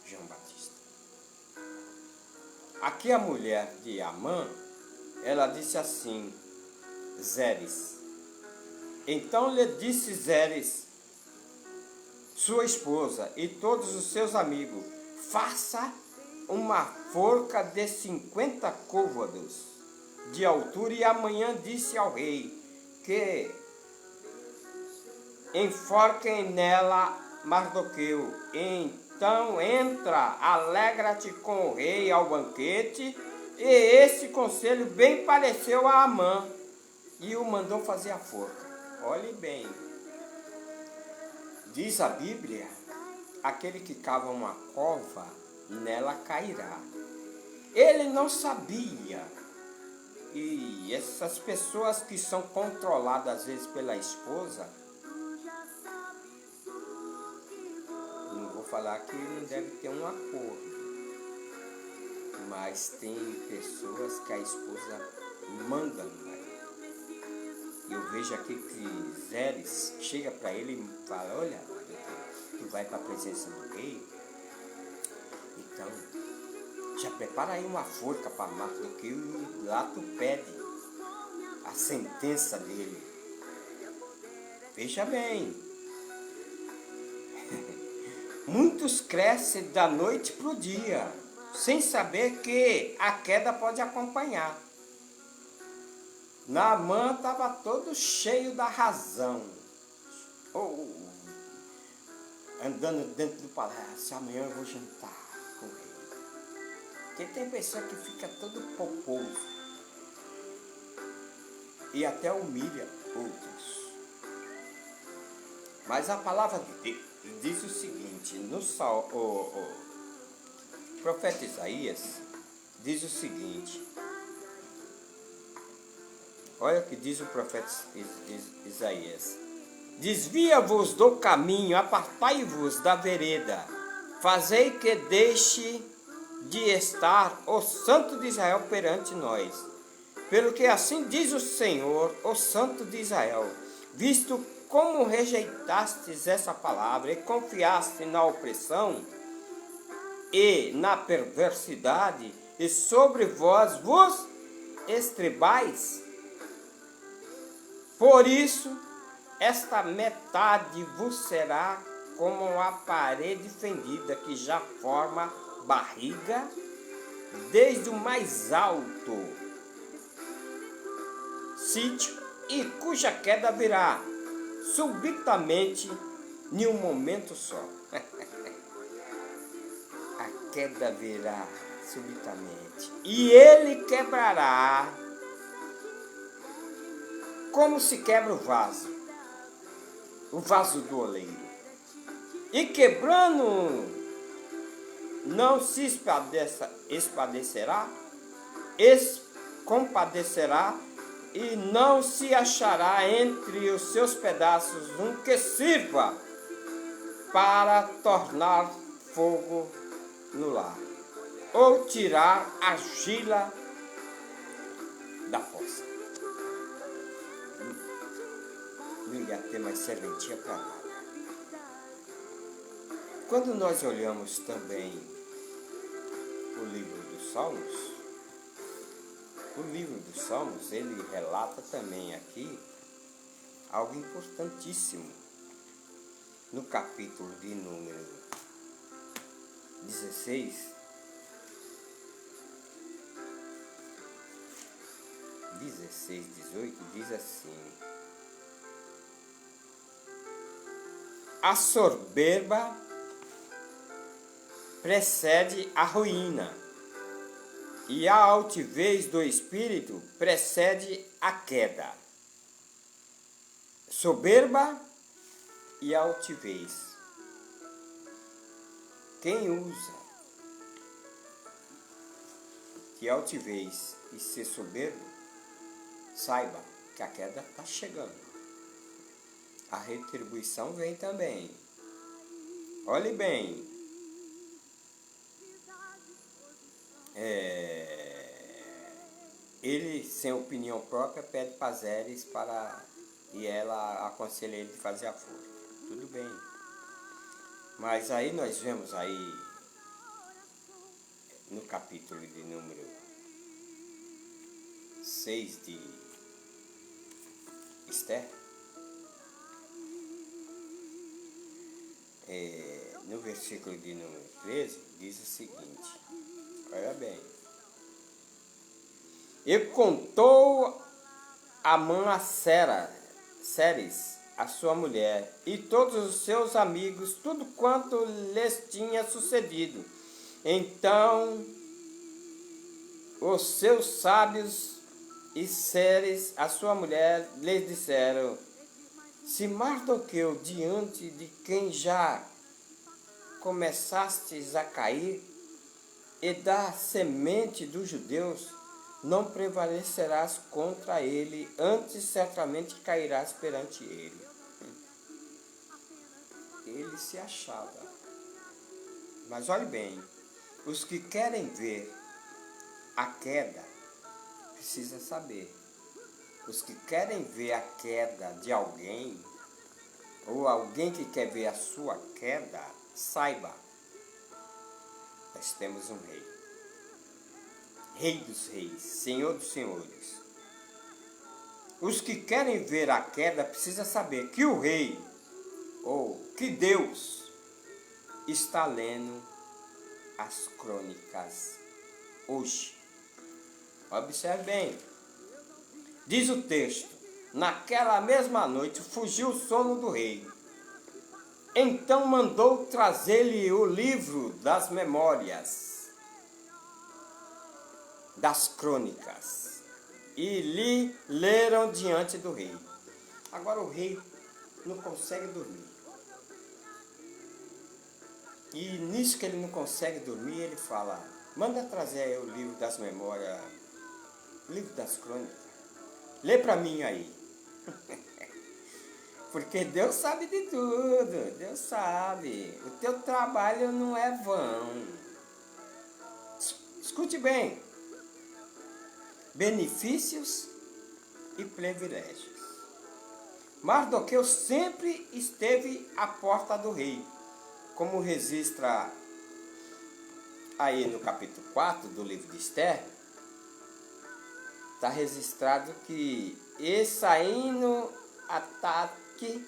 João Batista. Aqui a mulher de Amã, ela disse assim, Zeres. Então lhe disse Zeres, sua esposa e todos os seus amigos, faça uma forca de 50 côvados de altura e amanhã disse ao rei que enforquem nela Mardoqueu. Então entra, alegra-te com o rei ao banquete. E esse conselho bem pareceu a Amã e o mandou fazer a forca. Olhe bem, diz a Bíblia, aquele que cava uma cova, nela cairá. Ele não sabia. E essas pessoas que são controladas às vezes pela esposa, não vou falar que não deve ter um acordo, mas tem pessoas que a esposa manda no marido. Eu vejo aqui que Zeres chega para ele e fala, olha, tu vai para a presença do rei, então Já prepara aí uma forca para Mardoqueu e lá tu pede a sentença dele. Veja bem, muitos crescem da noite para o dia, sem saber que a queda pode acompanhar. Naamã estava todo cheio da razão, andando dentro do palácio. Amanhã eu vou jantar com ele. Porque tem pessoa que fica todo poposo e até humilha outros. Mas a palavra de Deus diz o seguinte, o profeta Isaías diz o seguinte, olha o que diz o profeta Isaías: desvia-vos do caminho, apartai-vos da vereda, fazei que deixe de estar o Santo de Israel perante nós. Pelo que assim diz o Senhor, o Santo de Israel, visto como rejeitastes essa palavra e confiaste na opressão e na perversidade, e sobre vós vos estribais, por isso esta metade vos será como a parede fendida, que já forma barriga desde o mais alto sítio, e cuja queda virá subitamente em um momento só. A queda virá subitamente, e ele quebrará como se quebra o vaso do oleiro, e quebrando não se compadecerá, e não se achará entre os seus pedaços um que sirva para tornar fogo no lar, ou tirar argila da poça. Não ia ter mais serventia para nada. Quando nós olhamos também o livro dos Salmos, ele relata também aqui algo importantíssimo. No capítulo de número 16, (18) diz assim: a soberba precede a ruína, e a altivez do espírito precede a queda. Soberba e altivez. Quem usa de altivez e ser soberbo, saiba que a queda está chegando. A retribuição vem também. Olhe bem. Ele, sem opinião própria, pede para Zeres e ela aconselha ele de fazer a forca. Tudo bem. Mas aí nós vemos aí, no capítulo de número 6 de Esther, no versículo de número 13, diz o seguinte, olha bem: e contou Amã a Ceres, a sua mulher, e todos os seus amigos, tudo quanto lhes tinha sucedido. Então os seus sábios e Ceres, a sua mulher, lhes disseram: se Mardoqueu, diante de quem já começastes a cair, e da semente dos judeus, não prevalecerás contra ele, antes certamente cairás perante ele. Ele se achava. Mas olhe bem, os que querem ver a queda, precisam saber. Os que querem ver a queda de alguém, ou alguém que quer ver a sua queda, saiba, nós temos um rei. Rei dos reis, Senhor dos senhores. Os que querem ver a queda precisam saber que o rei, ou que Deus, está lendo as crônicas hoje. Observe bem. Diz o texto: naquela mesma noite fugiu o sono do rei. Então mandou trazer-lhe o livro das memórias, das crônicas, e lhe leram diante do rei. Agora o rei não consegue dormir. E nisso que ele não consegue dormir, ele fala: manda trazer aí o livro das memórias, o livro das crônicas. Lê para mim aí. Porque Deus sabe de tudo, Deus sabe. O teu trabalho não é vão. Escute bem. Benefícios e privilégios. Mardoqueu sempre esteve à porta do rei, como registra aí no capítulo 4 do livro de Esther. Está registrado que saindo ataque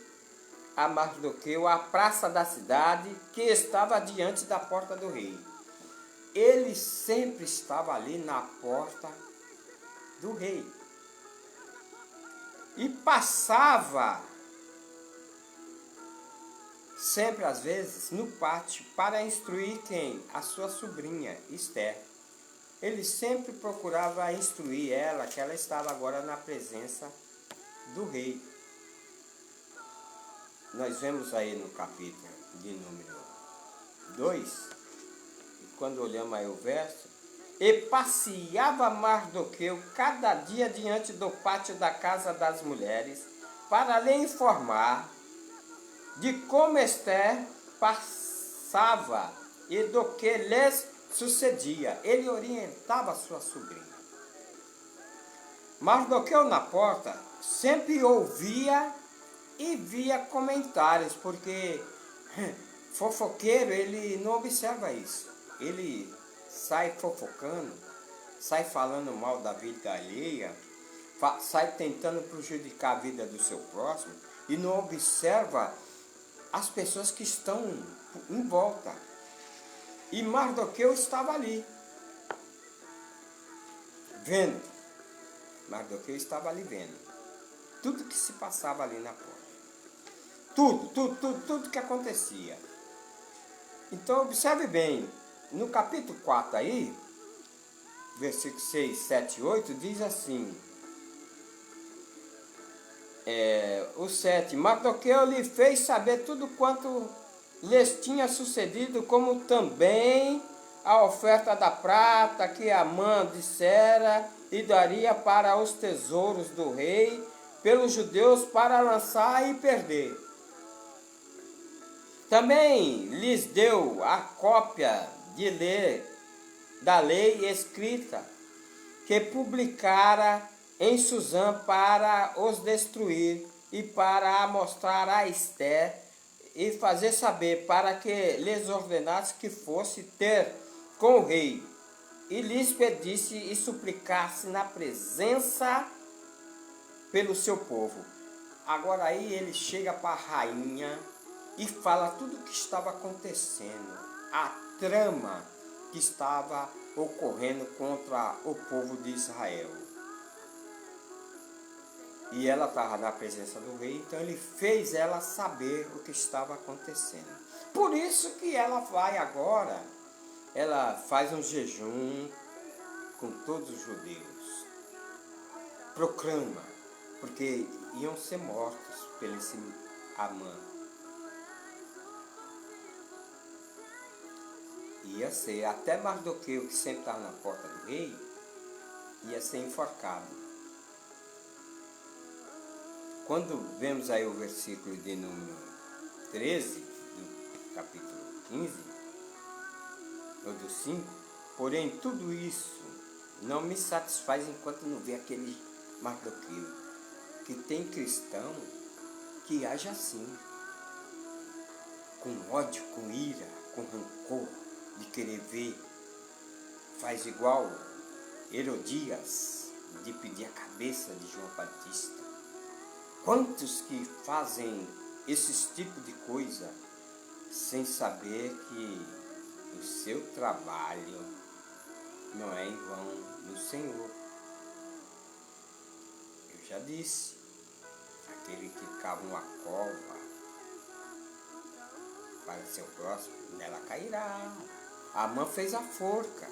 a Mardoqueu à praça da cidade que estava diante da porta do rei. Ele sempre estava ali na porta do rei e passava sempre às vezes no pátio para instruir quem? A sua sobrinha Esther. Ele sempre procurava instruir ela, que ela estava agora na presença do rei. Nós vemos aí no capítulo de número 2, quando olhamos aí o verso: e passeava Mardoqueu cada dia diante do pátio da casa das mulheres, para lhe informar de como Esther passava e do que lhes sucedia. Ele orientava sua sobrinha. Mardoqueu na porta sempre ouvia e via comentários, porque fofoqueiro, ele não observa isso. Ele sai fofocando, sai falando mal da vida alheia, sai tentando prejudicar a vida do seu próximo e não observa as pessoas que estão em volta. E Mardoqueu estava ali, vendo. Mardoqueu estava ali vendo tudo que se passava ali na porta. Tudo que acontecia. Então observe bem, no capítulo 4 aí, versículos 6, 7 e 8, diz assim: o 7, Mardoqueu lhe fez saber tudo quanto lhes tinha sucedido, como também a oferta da prata que Amã dissera e daria para os tesouros do rei, pelos judeus, para lançar e perder. Também lhes deu a cópia da lei escrita, que publicara em Susã para os destruir e para mostrar a Esther e fazer saber, para que lhes ordenasse que fosse ter com o rei e lhes pedisse e suplicasse na presença pelo seu povo. Agora aí ele chega para a rainha e fala tudo o que estava acontecendo, a trama que estava ocorrendo contra o povo de Israel. E ela estava na presença do rei, então ele fez ela saber o que estava acontecendo. Por isso que ela vai agora, ela faz um jejum com todos os judeus. Proclama, porque iam ser mortos pelo esse Amã. Ia ser, até Mardoqueu, que sempre estava na porta do rei, ia ser enforcado. Quando vemos aí o versículo de número 13, do capítulo 15, ou do 5, porém tudo isso não me satisfaz enquanto não vê aquele Mardoqueu, que tem cristão que age assim, com ódio, com ira, com rancor, de querer ver, faz igual Herodias de pedir a cabeça de João Batista. Quantos que fazem esses tipos de coisa sem saber que o seu trabalho não é em vão no Senhor? Eu já disse, aquele que cava uma cova para seu próximo, nela cairá. A mãe fez a forca,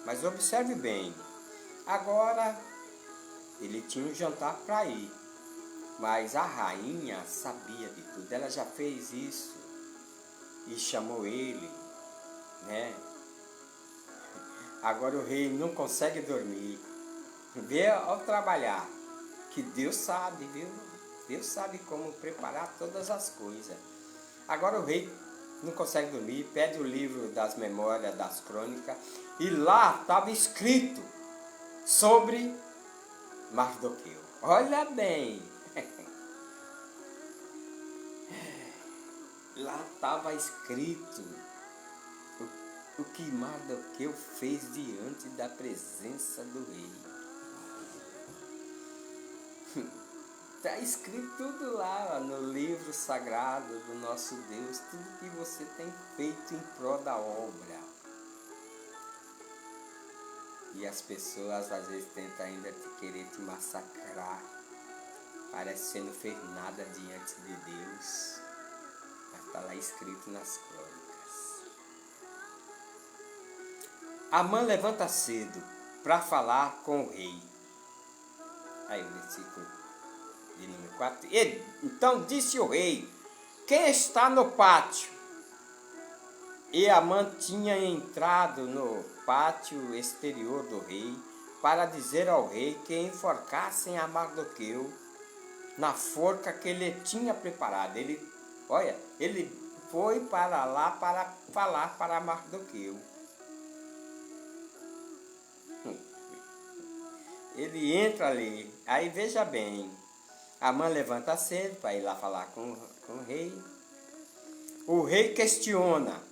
mas observe bem, agora ele tinha um jantar para ir, mas a rainha sabia de tudo, ela já fez isso e chamou ele, né? Agora o rei não consegue dormir, vê ao trabalhar, que Deus sabe, viu? Deus sabe como preparar todas as coisas. Agora o rei não consegue dormir, pede o livro das memórias, das crônicas, e lá estava escrito sobre Mardoqueu. Olha bem, lá estava escrito o que Mardoqueu fez diante da presença do rei. Está escrito tudo lá no livro sagrado do nosso Deus, tudo que você tem feito em prol da obra. E as pessoas às vezes tentam ainda querer te massacrar, parece que você não fez nada diante de Deus, mas está lá escrito nas crônicas. Amã levanta cedo para falar com o rei. Aí o versículo de número 4. Então disse o rei: quem está no pátio? E Amã tinha entrado no pátio exterior do rei para dizer ao rei que enforcassem a Mardoqueu na forca que ele tinha preparado. Ele foi para lá para falar para Mardoqueu. Ele entra ali, aí veja bem, Amã levanta cedo para ir lá falar com o rei. O rei questiona.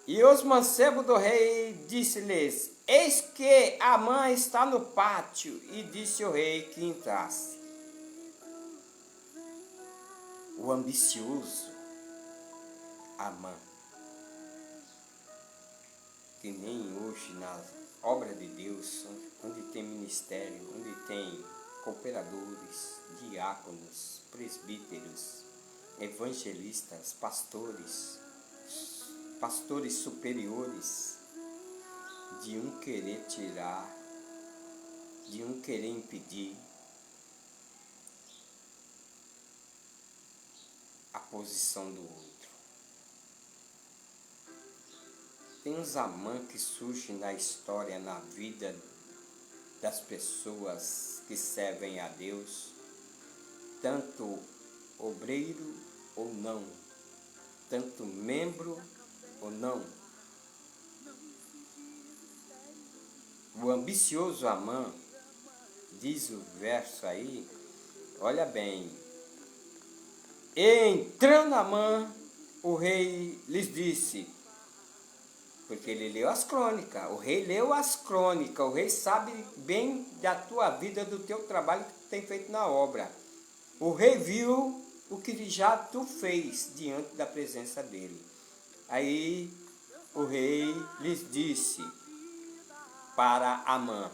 E os mancebos do rei disse-lhes: eis que Amã está no pátio. E disse o rei que entrasse. O ambicioso Amã, que nem hoje na obra de Deus, onde tem ministério, onde tem cooperadores, diáconos, presbíteros, evangelistas, pastores superiores, de um querer tirar, de um querer impedir a posição do outro. Tem uns Amã que surgem na história, na vida das pessoas que servem a Deus, tanto obreiro ou não, tanto membro ou não. O ambicioso Amã, diz o verso aí, olha bem, entrando Amã, o rei lhes disse, porque ele leu as crônicas, o rei leu as crônicas, o rei sabe bem da tua vida, do teu trabalho que tu tem feito na obra. O rei viu o que já tu fez diante da presença dele. Aí o rei lhes disse para Amã: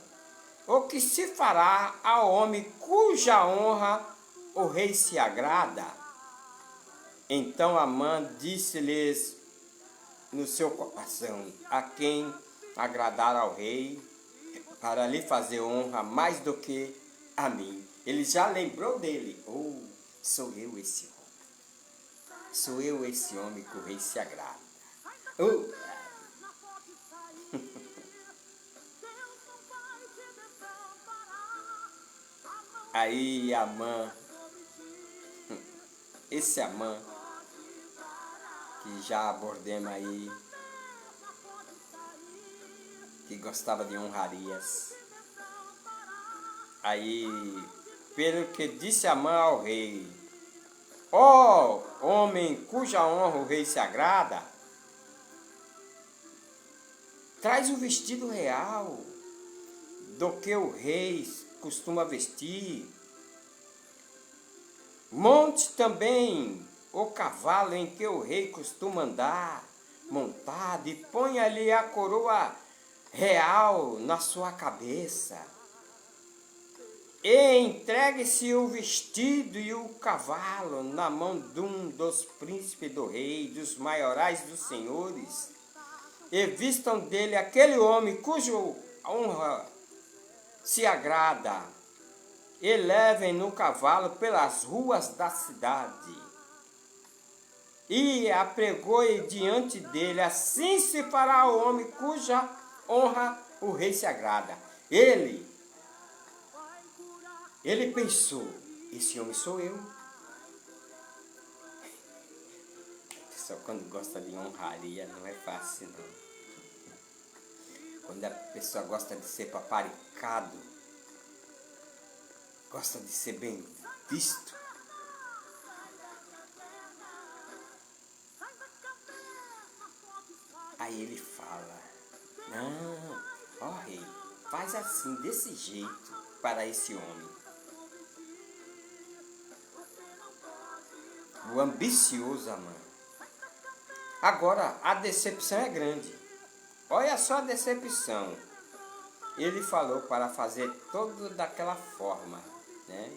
o que se fará ao homem cuja honra o rei se agrada? Então Amã disse-lhes no seu coração: a quem agradar ao rei, para lhe fazer honra mais do que a mim. Ele já lembrou dele. Oh, sou eu esse homem. Sou eu esse homem que o rei se agrada. Oh. Aí Amã, esse Amã, que já abordemos aí, que gostava de honrarias. Aí, pelo que disse Amã ao rei: ó homem cuja honra o rei se agrada, Traz o vestido real do que o rei costuma vestir. Monte também o cavalo em que o rei costuma andar montado e ponha-lhe a coroa real na sua cabeça. E entregue-se o vestido e o cavalo na mão de um dos príncipes do rei, dos maiorais dos senhores, e vistam dele aquele homem cujo honra se agrada, e levem no cavalo pelas ruas da cidade, e apregoe diante dele. Assim se fará o homem cuja honra o rei se agrada. Ele pensou, esse homem sou eu. Pessoal, quando gosta de honraria, não é fácil, não. Quando a pessoa gosta de ser paparicado, gosta de ser bem visto, aí ele fala, não, ó rei, faz assim, desse jeito, para esse homem. O ambicioso Amã. Agora, a decepção é grande. Olha só a decepção. Ele falou para fazer tudo daquela forma, né?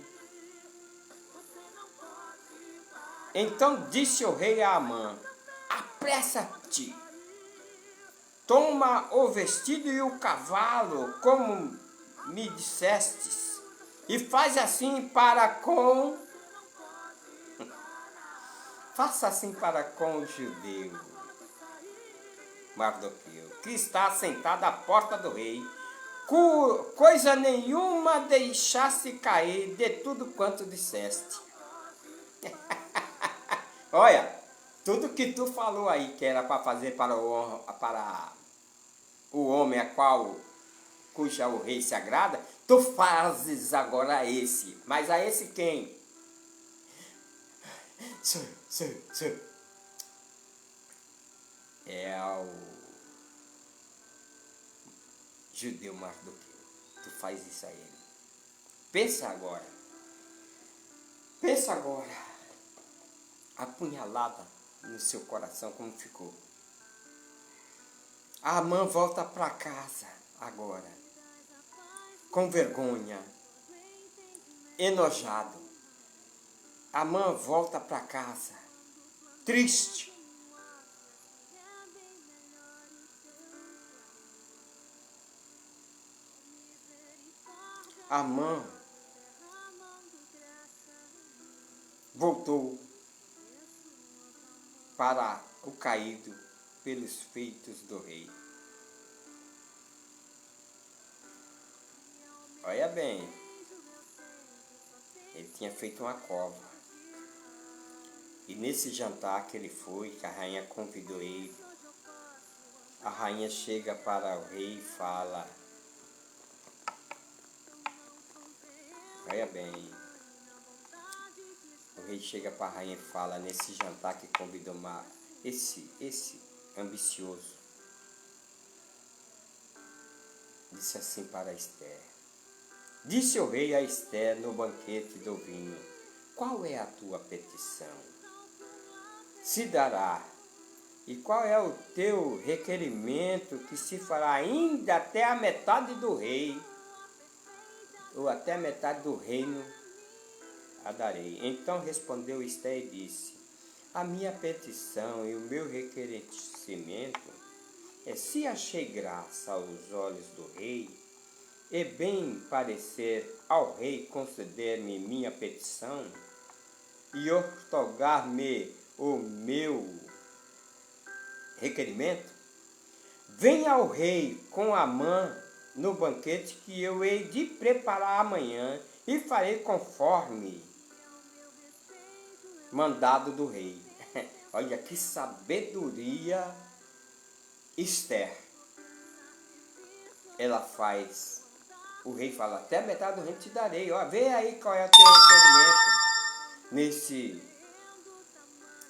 Então disse o rei a Amã, apressa-te, toma o vestido e o cavalo, como me dissestes, e faz assim para com... Faça assim para com o judeu Mardoqueu, que está sentado à porta do rei, coisa nenhuma deixasse cair de tudo quanto disseste. Olha, tudo que tu falou aí que era para fazer para o homem cuja o rei se agrada, tu fazes agora esse. Mas a esse quem? Senhor. É ao judeu Mardoqueu. Tu faz isso a ele. Pensa agora. A punhalada no seu coração como ficou. A Amã volta para casa agora, com vergonha, enojado. A Amã volta para casa, triste. A Amã voltou para o caído pelos feitos do rei. Olha bem, ele tinha feito uma cova. E nesse jantar que ele foi, que a rainha convidou ele, a rainha chega para o rei e fala, olha bem, o rei chega para a rainha e fala, nesse jantar que convidou esse ambicioso, disse assim para Esther, disse o rei a Esther no banquete do vinho, qual é a tua petição? Se dará. E qual é o teu requerimento que se fará ainda até a metade do rei, ou até a metade do reino a darei. Então respondeu Esther e disse, a minha petição e o meu requerimento é, se achei graça aos olhos do rei, e bem parecer ao rei conceder-me minha petição, e outorgar-me o meu requerimento, venha ao rei com Amã no banquete que eu hei de preparar amanhã, e farei conforme mandado do rei. Olha que sabedoria Esther. Ela faz, o rei fala, até a metade do reino te darei. Ó, vê aí qual é o teu requerimento nesse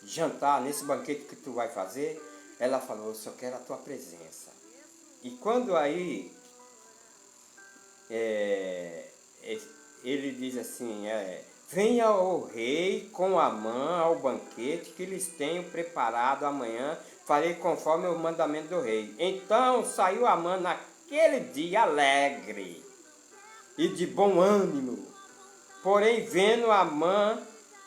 jantar, nesse banquete que tu vai fazer. Ela falou, eu só quero a tua presença. E quando aí ele diz assim, venha o rei com Amã ao banquete que lhes tenho preparado amanhã, farei conforme o mandamento do rei. Então saiu Amã naquele dia alegre e de bom ânimo. Porém, vendo Amã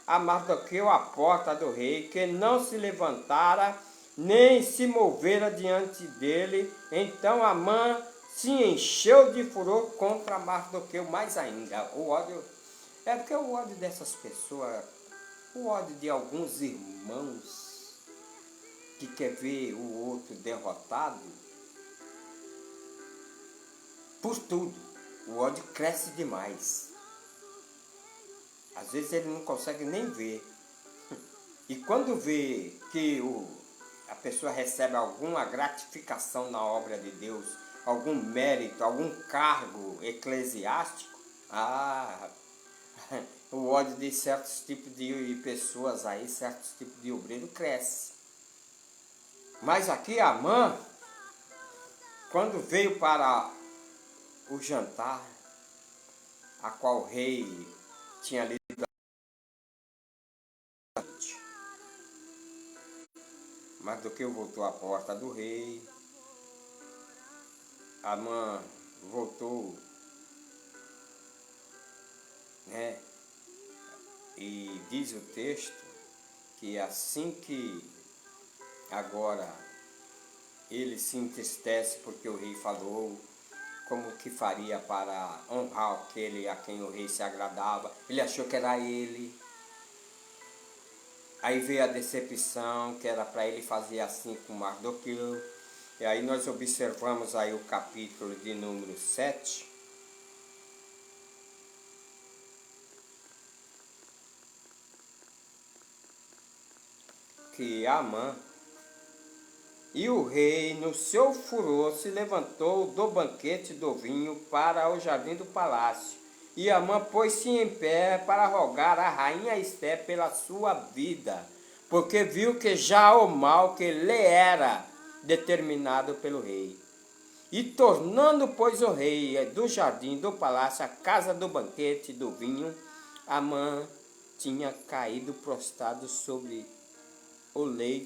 a Mardoqueu à porta do rei, que não se levantara, nem se movera diante dele, então Amã se encheu de furor contra Mardoqueu mais ainda. O ódio, porque o ódio dessas pessoas, o ódio de alguns irmãos que quer ver o outro derrotado, por tudo, o ódio cresce demais. Às vezes ele não consegue nem ver. E quando vê que a pessoa recebe alguma gratificação na obra de Deus, algum mérito, algum cargo eclesiástico, o ódio de certos tipos de pessoas aí, certos tipos de obreiro cresce. Mas aqui Amã, quando veio para o jantar, a qual o rei tinha lido, Mardoqueu voltou à porta do rei. Amã voltou, né? E diz o texto que assim que agora ele se entristece porque o rei falou, como que faria para honrar aquele a quem o rei se agradava. Ele achou que era ele. Aí veio a decepção, que era para ele fazer assim com Mardoqueu. E aí nós observamos aí o capítulo de número 7. Que Amã e o rei, no seu furor, se levantou do banquete do vinho para o jardim do palácio. E Amã pôs-se em pé para rogar a rainha Esté pela sua vida, porque viu que já o mal que lhe era determinado pelo rei. E tornando, pois, o rei do jardim do palácio, a casa do banquete do vinho, Amã tinha caído prostrado sobre o leito